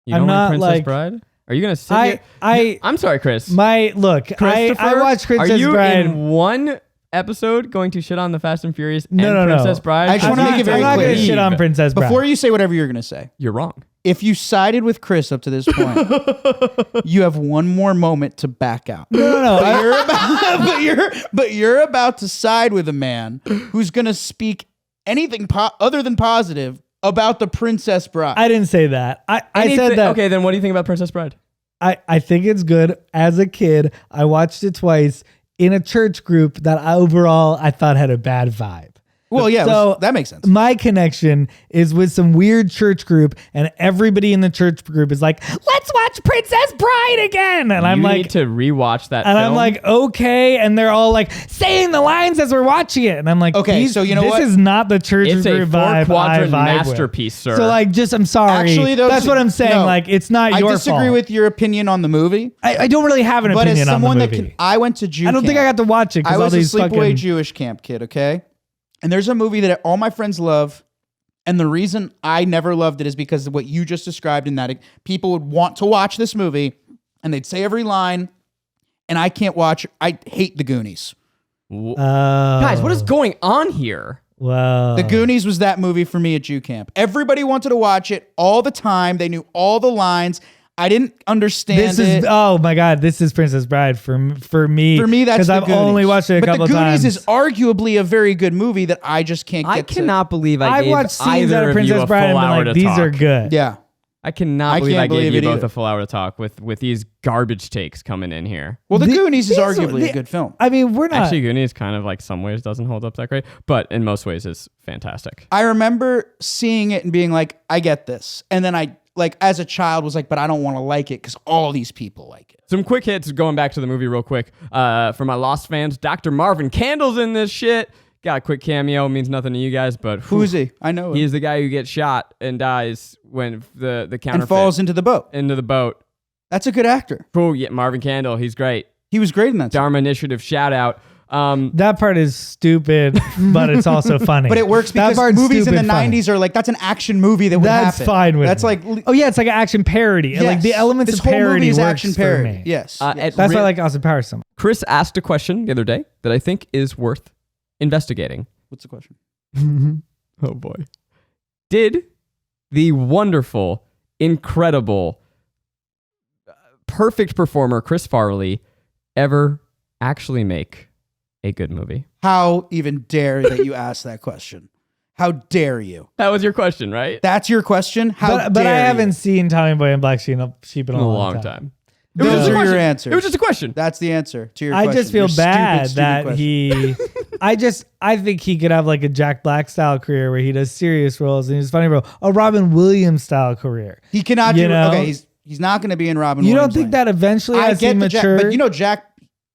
Speaker 2: You don't
Speaker 4: I'm
Speaker 2: like
Speaker 4: not
Speaker 2: Princess
Speaker 4: like-
Speaker 2: Bride? Are you going to sit here? I'm sorry, Chris.
Speaker 4: I watched Princess
Speaker 2: Are you
Speaker 4: Bride.
Speaker 2: in one episode going to shit on the Fast and Furious
Speaker 4: No,
Speaker 2: and
Speaker 4: no.
Speaker 2: Princess Bride?
Speaker 3: I just wanna make it very
Speaker 4: I'm not
Speaker 3: clear.
Speaker 4: gonna shit on Princess Bride.
Speaker 3: Before you say whatever you're going to say,
Speaker 2: You're wrong.
Speaker 3: if you sided with Chris up to this point, you have one more moment to back out.
Speaker 4: no.
Speaker 3: But you're about to side with a man who's going to speak anything other than positive about The Princess Bride.
Speaker 4: I didn't say that. I said that.
Speaker 2: Okay, then what do you think about Princess Bride?
Speaker 4: I think it's good. As a kid, I watched it twice in a church group that overall I thought had a bad vibe.
Speaker 3: Well, yeah,
Speaker 4: So
Speaker 3: that makes sense.
Speaker 4: My connection is with some weird church group, and everybody in the church group is like, "Let's watch Princess Bride again," and I'm
Speaker 2: You
Speaker 4: like,
Speaker 2: need to rewatch that.
Speaker 4: and
Speaker 2: film.
Speaker 4: I'm like, okay, and they're all like saying the lines as we're watching it, and I'm like,
Speaker 3: Okay, so you know
Speaker 4: this
Speaker 3: what?
Speaker 4: is not the church
Speaker 2: it's
Speaker 4: group
Speaker 2: a
Speaker 4: vibe.
Speaker 2: four-quadrant
Speaker 4: I vibe with.
Speaker 2: masterpiece, sir.
Speaker 4: So like, I'm sorry.
Speaker 3: Actually, though,
Speaker 4: that's what I'm saying.
Speaker 3: no,
Speaker 4: Like, it's not
Speaker 3: I
Speaker 4: your
Speaker 3: disagree
Speaker 4: fault.
Speaker 3: with your opinion on the movie.
Speaker 4: I don't really have an
Speaker 3: But
Speaker 4: opinion
Speaker 3: as someone
Speaker 4: on the
Speaker 3: that
Speaker 4: movie.
Speaker 3: I went to Jew
Speaker 4: I don't think I
Speaker 3: camp.
Speaker 4: got to watch it
Speaker 3: I
Speaker 4: because all
Speaker 3: was a
Speaker 4: these
Speaker 3: sleepaway
Speaker 4: fucking
Speaker 3: Jewish camp kid, okay? And there's a movie that all my friends love. And the reason I never loved it is because of what you just described, in that people would want to watch this movie and they'd say every line, and I can't watch. I hate The Goonies.
Speaker 2: Guys, what is going on here?
Speaker 4: Wow.
Speaker 3: The Goonies was that movie for me at Jew camp. Everybody wanted to watch it all the time. They knew all the lines. I didn't understand
Speaker 4: This
Speaker 3: it.
Speaker 4: is oh my god, this is Princess Bride for me.
Speaker 3: For me, that's
Speaker 4: because
Speaker 3: The
Speaker 4: I've
Speaker 3: Goonies.
Speaker 4: only watched it a couple
Speaker 3: But The Goonies
Speaker 4: times.
Speaker 3: is arguably a very good movie that I just can't get
Speaker 2: I cannot believe I
Speaker 4: I've
Speaker 2: gave
Speaker 4: watched scenes
Speaker 2: either
Speaker 4: out of
Speaker 2: of you
Speaker 4: Princess
Speaker 2: a
Speaker 4: Bride
Speaker 2: full
Speaker 4: and been
Speaker 2: hour
Speaker 4: like,
Speaker 2: to
Speaker 4: these
Speaker 2: talk.
Speaker 4: are good.
Speaker 3: to. Yeah.
Speaker 2: I cannot
Speaker 3: I
Speaker 2: believe
Speaker 3: can't
Speaker 2: I gave
Speaker 3: believe
Speaker 2: you
Speaker 3: it
Speaker 2: both
Speaker 3: either.
Speaker 2: a full hour to talk with these garbage takes coming in here.
Speaker 3: Well, The Goonies is
Speaker 4: these-
Speaker 3: arguably a good film.
Speaker 4: I mean, we're not.
Speaker 2: Actually, Goonies kind of like some ways doesn't hold up that great, but in most ways is fantastic.
Speaker 3: I remember seeing it and being like, I get this. And then I, like, as a child was like, but I don't want to like it because all these people like it.
Speaker 2: Some quick hits going back to the movie real quick. For my Lost fans, Dr. Marvin Candle's in this shit. Got a quick cameo, means nothing to you guys, but
Speaker 3: Who is he? I know him.
Speaker 2: He's the guy who gets shot and dies when the counterfeit
Speaker 3: And falls into the boat.
Speaker 2: into the boat.
Speaker 3: That's a good actor.
Speaker 2: Cool, yeah, Marvin Candle, he's great.
Speaker 3: He was great in that.
Speaker 2: Dharma Initiative shout out.
Speaker 4: That part is stupid, but it's also funny.
Speaker 3: But it works
Speaker 4: That
Speaker 3: because
Speaker 4: part's
Speaker 3: movies in the
Speaker 4: stupid funny.
Speaker 3: 90s are like, that's an action movie that would
Speaker 4: That's
Speaker 3: happen.
Speaker 4: fine with
Speaker 3: That's
Speaker 4: me.
Speaker 3: like,
Speaker 4: Oh yeah, it's like an action parody. Like the
Speaker 3: yes.
Speaker 4: elements
Speaker 3: This
Speaker 4: of
Speaker 3: whole
Speaker 4: parody
Speaker 3: movie is
Speaker 4: works
Speaker 3: action
Speaker 4: for
Speaker 3: parody.
Speaker 4: me.
Speaker 3: Yes.
Speaker 2: At
Speaker 3: yes.
Speaker 4: That's why I
Speaker 2: Re-
Speaker 4: like Austin Powers so much.
Speaker 2: Chris asked a question the other day that I think is worth investigating.
Speaker 3: What's the question?
Speaker 2: Oh boy. Did the wonderful, incredible, perfect performer Chris Farley ever actually make a good movie?
Speaker 3: How even dare that you ask that question? How dare you?
Speaker 2: That was your question, right?
Speaker 3: That's your question? How
Speaker 4: But
Speaker 3: dare
Speaker 4: I
Speaker 3: you?
Speaker 4: haven't seen Tommy Boy and Black Sheep in
Speaker 2: In
Speaker 4: a
Speaker 2: a
Speaker 4: long
Speaker 2: long
Speaker 4: time.
Speaker 2: time.
Speaker 3: Those
Speaker 2: just a
Speaker 3: are your
Speaker 2: question.
Speaker 3: answers.
Speaker 2: It was just a question.
Speaker 3: That's the answer to your
Speaker 4: I
Speaker 3: question.
Speaker 4: just feel
Speaker 3: Your stupid,
Speaker 4: bad
Speaker 3: stupid
Speaker 4: that
Speaker 3: question.
Speaker 4: he. I think he could have like a Jack Black style career where he does serious roles and he's funny role. A Robin Williams style career.
Speaker 3: He cannot
Speaker 4: You
Speaker 3: do.
Speaker 4: know?
Speaker 3: Okay, he's not going to be in Robin.
Speaker 4: You don't
Speaker 3: Williams
Speaker 4: think
Speaker 3: lane.
Speaker 4: that eventually
Speaker 3: I
Speaker 4: as he
Speaker 3: get the Jack,
Speaker 4: matured?
Speaker 3: but you know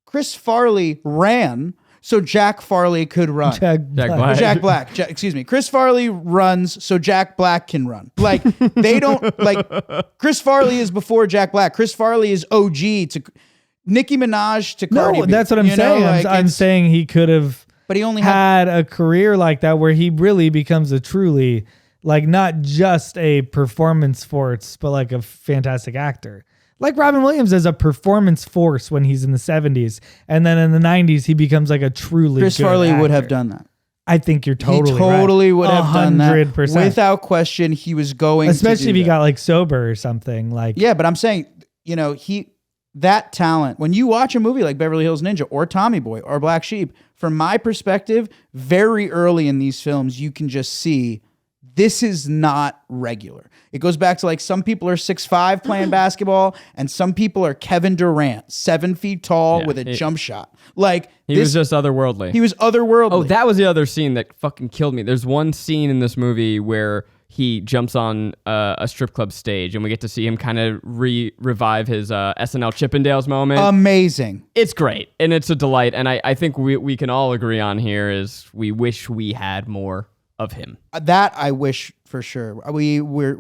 Speaker 3: Chris Farley ran, so Jack Farley could run.
Speaker 4: Jack
Speaker 2: Black.
Speaker 3: Jack Black. Excuse me. Chris Farley runs, so Jack Black can run. Like they don't like. Chris Farley is before Jack Black. Chris Farley is OG to Nicki Minaj to Cardi
Speaker 4: No,
Speaker 3: B.
Speaker 4: that's what I'm
Speaker 3: You know,
Speaker 4: saying.
Speaker 3: like,
Speaker 4: I'm
Speaker 3: it's-
Speaker 4: saying he could have
Speaker 3: But he only had.
Speaker 4: had a career like that where he really becomes a truly like not just a performance force, but like a fantastic actor. Like Robin Williams is a performance force when he's in the 70s, and then in the 90s he becomes like a truly
Speaker 3: Chris
Speaker 4: good
Speaker 3: Farley would
Speaker 4: actor.
Speaker 3: have done that.
Speaker 4: I think you're totally
Speaker 3: he totally
Speaker 4: right.
Speaker 3: would have done that
Speaker 4: 100%.
Speaker 3: without question. He was going,
Speaker 4: especially
Speaker 3: to
Speaker 4: if
Speaker 3: do
Speaker 4: he
Speaker 3: that.
Speaker 4: got like sober or something. Like
Speaker 3: Yeah, but I'm saying, that talent, when you watch a movie like Beverly Hills Ninja or Tommy Boy or Black Sheep, from my perspective, very early in these films, you can just see this is not regular. It goes back to like some people are 6'5" playing basketball and some people are Kevin Durant, 7 feet tall with a jump shot. Like
Speaker 2: He was just otherworldly.
Speaker 3: he was otherworldly.
Speaker 2: Oh, that was the other scene that fucking killed me. There's one scene in this movie where he jumps on a strip club stage and we get to see him kind of revive his SNL Chippendales moment.
Speaker 3: Amazing.
Speaker 2: It's great and it's a delight. And I think we can all agree on here is we wish we had more of him.
Speaker 3: That I wish for sure. We were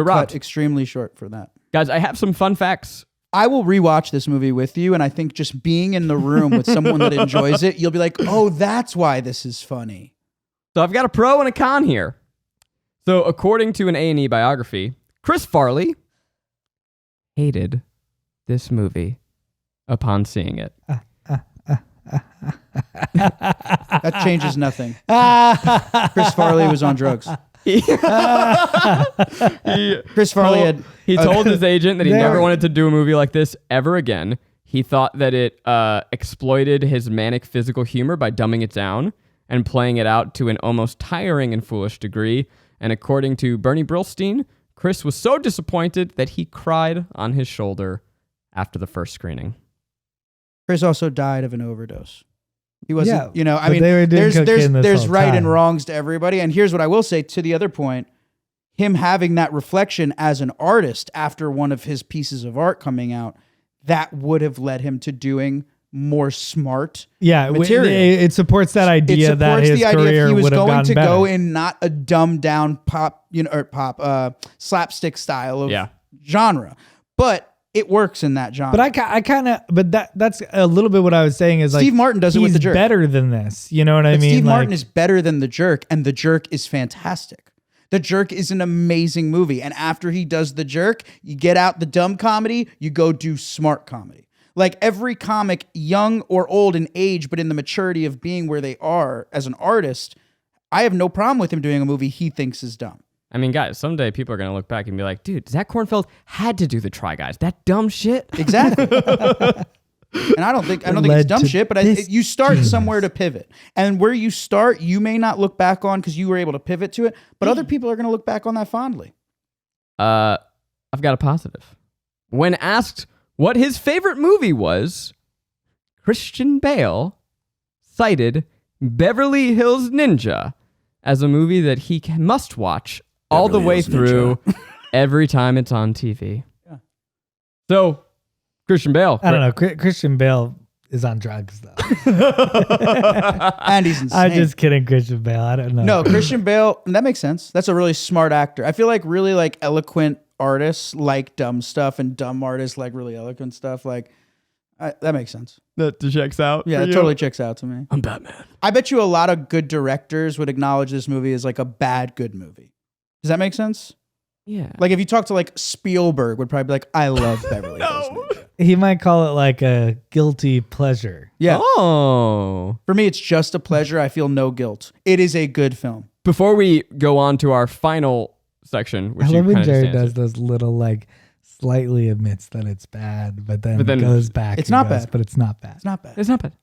Speaker 2: robbed.
Speaker 3: cut extremely short for that.
Speaker 2: Guys, I have some fun facts.
Speaker 3: I will rewatch this movie with you, and I think just being in the room with someone that enjoys it, you'll be like, oh, that's why this is funny.
Speaker 2: So I've got a pro and a con here. So according to an A&E biography, Chris Farley hated this movie upon seeing it.
Speaker 3: That changes nothing. Chris Farley was on drugs. Chris Farley had...
Speaker 2: He told his agent that he
Speaker 4: There-
Speaker 2: never wanted to do a movie like this ever again. He thought that it exploited his manic physical humor by dumbing it down and playing it out to an almost tiring and foolish degree. And according to Bernie Brillstein, Chris was so disappointed that he cried on his shoulder after the first screening.
Speaker 3: Chris also died of an overdose. He wasn't,
Speaker 4: Yeah,
Speaker 3: I mean,
Speaker 4: they were doing cocaine this
Speaker 3: there's
Speaker 4: whole
Speaker 3: right and
Speaker 4: time.
Speaker 3: wrongs to everybody. And here's what I will say to the other point. Him having that reflection as an artist after one of his pieces of art coming out, that would have led him to doing more smart material.
Speaker 4: It supports that idea that his career
Speaker 3: he was
Speaker 4: would have
Speaker 3: going
Speaker 4: gotten
Speaker 3: to
Speaker 4: better.
Speaker 3: go in not a dumbed down pop, slapstick style of genre, but it works in that genre.
Speaker 4: But I kind of, that's a little bit what I was saying is
Speaker 3: Steve Martin does it with The Jerk.
Speaker 4: He's better than this. You know what I mean?
Speaker 3: Steve Martin is better than The Jerk, and The Jerk is fantastic. The Jerk is an amazing movie. And after he does The Jerk, you get out the dumb comedy, you go do smart comedy. Like every comic, young or old in age, but in the maturity of being where they are as an artist, I have no problem with him doing a movie he thinks is dumb.
Speaker 2: I mean, guys, someday people are going to look back and be like, dude, Zach Kornfeld had to do the Try Guys. That dumb shit.
Speaker 3: Exactly. And I don't think it's dumb shit, but you start somewhere to pivot. And where you start, you may not look back on because you were able to pivot to it, but other people are going to look back on that fondly.
Speaker 2: I've got a positive. When asked what his favorite movie was, Christian Bale cited Beverly Hills Ninja as a movie that he must watch all the way through every time it's on TV. Yeah. So, Christian Bale.
Speaker 4: I don't know. Christian Bale is on drugs, though.
Speaker 3: And he's insane.
Speaker 4: I'm just kidding, Christian Bale. I don't know.
Speaker 3: No, Christian Bale, that makes sense. That's a really smart actor. I feel like really like eloquent artists like dumb stuff and dumb artists like really eloquent stuff. Like, that makes sense.
Speaker 2: That checks out.
Speaker 3: Yeah, it totally checks out to me.
Speaker 2: I'm Batman.
Speaker 3: I bet you a lot of good directors would acknowledge this movie as like a bad good movie. Does that make sense?
Speaker 2: Yeah.
Speaker 3: Like if you talk to like Spielberg would probably be like, I love Beverly Hills Ninja.
Speaker 4: He might call it like a guilty pleasure.
Speaker 3: Yeah.
Speaker 2: Oh.
Speaker 3: For me, it's just a pleasure. I feel no guilt. It is a good film.
Speaker 2: Before we go on to our final section, which
Speaker 4: I
Speaker 2: you
Speaker 4: love when
Speaker 2: kind of
Speaker 4: Jared
Speaker 2: just
Speaker 4: does
Speaker 2: answered.
Speaker 4: those little like slightly admits that it's bad, but then goes back.
Speaker 3: It's
Speaker 4: and
Speaker 3: not
Speaker 4: goes,
Speaker 3: bad.
Speaker 4: But it's not bad.
Speaker 3: It's not bad.
Speaker 2: It's not bad.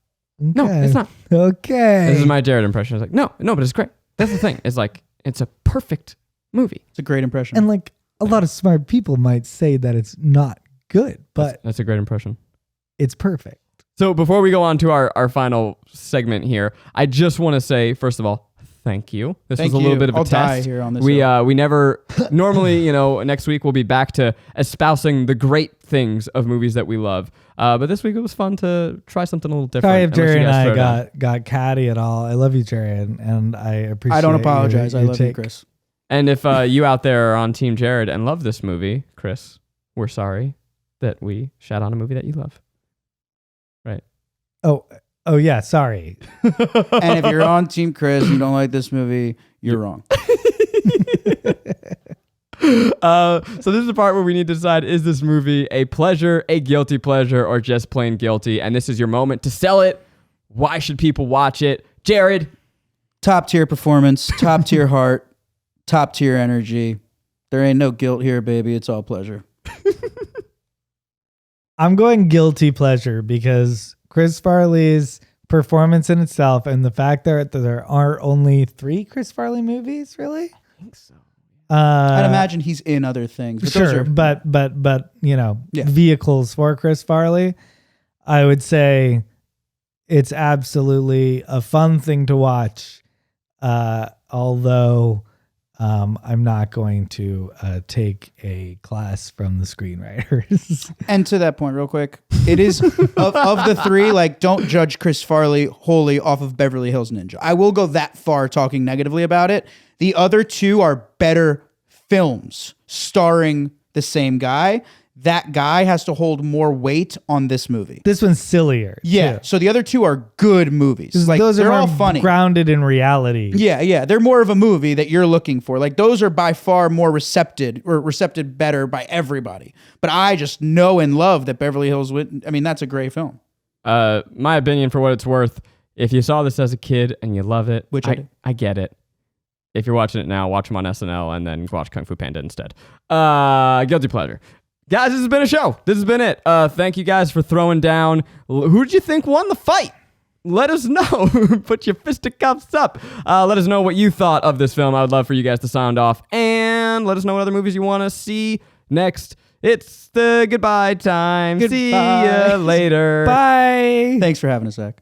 Speaker 4: Okay.
Speaker 2: No, it's not.
Speaker 4: Okay.
Speaker 2: This is my Jared impression. I was like, no, but it's great. That's the thing. It's like, it's a perfect movie.
Speaker 3: It's a great impression.
Speaker 4: And like a lot of smart people might say that it's not good, but
Speaker 2: That's a great impression.
Speaker 4: it's perfect.
Speaker 2: So before we go on to our final segment here, I just want to say, first of all, thank you. This
Speaker 3: Thank
Speaker 2: was a little
Speaker 3: you.
Speaker 2: bit of a
Speaker 3: I'll die
Speaker 2: test.
Speaker 3: here on this
Speaker 2: We
Speaker 3: hill.
Speaker 2: we never normally, next week we'll be back to espousing the great things of movies that we love. But this week it was fun to try something a little different.
Speaker 4: Sorry if
Speaker 2: unless
Speaker 4: Jerry
Speaker 2: you
Speaker 4: and
Speaker 2: guys throw
Speaker 4: I
Speaker 2: down.
Speaker 4: got catty at all. I love you, Jerry, and I appreciate.
Speaker 3: I don't apologize.
Speaker 4: your
Speaker 3: I love you,
Speaker 4: take.
Speaker 3: Chris.
Speaker 2: And if you out there are on Team Jared and love this movie, Chris, we're sorry that we shat on a movie that you love. Right.
Speaker 4: Oh yeah, sorry.
Speaker 3: And if you're on Team Chris and you don't like this movie, you're wrong.
Speaker 2: So this is the part where we need to decide, is this movie a pleasure, a guilty pleasure, or just plain guilty? And this is your moment to sell it. Why should people watch it? Jared.
Speaker 3: Top tier performance, top tier heart, top tier energy. There ain't no guilt here, baby. It's all pleasure.
Speaker 4: I'm going guilty pleasure because Chris Farley's performance in itself and the fact that there are only 3 Chris Farley movies, really?
Speaker 2: I think so.
Speaker 3: I'd imagine he's in other things. But those
Speaker 4: Sure,
Speaker 3: are,
Speaker 4: but
Speaker 3: Yeah.
Speaker 4: vehicles for Chris Farley. I would say it's absolutely a fun thing to watch. Although I'm not going to take a class from the screenwriters.
Speaker 3: and to that point, real quick, it is of the 3. Like, don't judge Chris Farley wholly off of Beverly Hills Ninja. I will go that far talking negatively about it. The other 2 are better films starring the same guy. That guy has to hold more weight on this movie.
Speaker 4: This one's sillier.
Speaker 3: Yeah.
Speaker 4: too.
Speaker 3: So the other 2 are good movies. Like,
Speaker 4: those
Speaker 3: they're
Speaker 4: are
Speaker 3: all
Speaker 4: more
Speaker 3: funny.
Speaker 4: grounded in reality.
Speaker 3: Yeah. They're more of a movie that you're looking for. Like, those are by far more recepted better by everybody. But I just know and love that Beverly Hills. I mean, that's a great film.
Speaker 2: My opinion, for what it's worth, if you saw this as a kid and you love it,
Speaker 3: Which I did.
Speaker 2: I get it. If you're watching it now, watch them on SNL and then watch Kung Fu Panda instead. Guilty pleasure. Guys, this has been a show. This has been it. Thank you guys for throwing down. Who did you think won the fight? let us know. Put your fisticuffs up. Let us know what you thought of this film. I would love for you guys to sound off. And let us know what other movies you want to see next. It's the goodbye time. See ya later.
Speaker 3: Bye. Thanks for having us, Zach.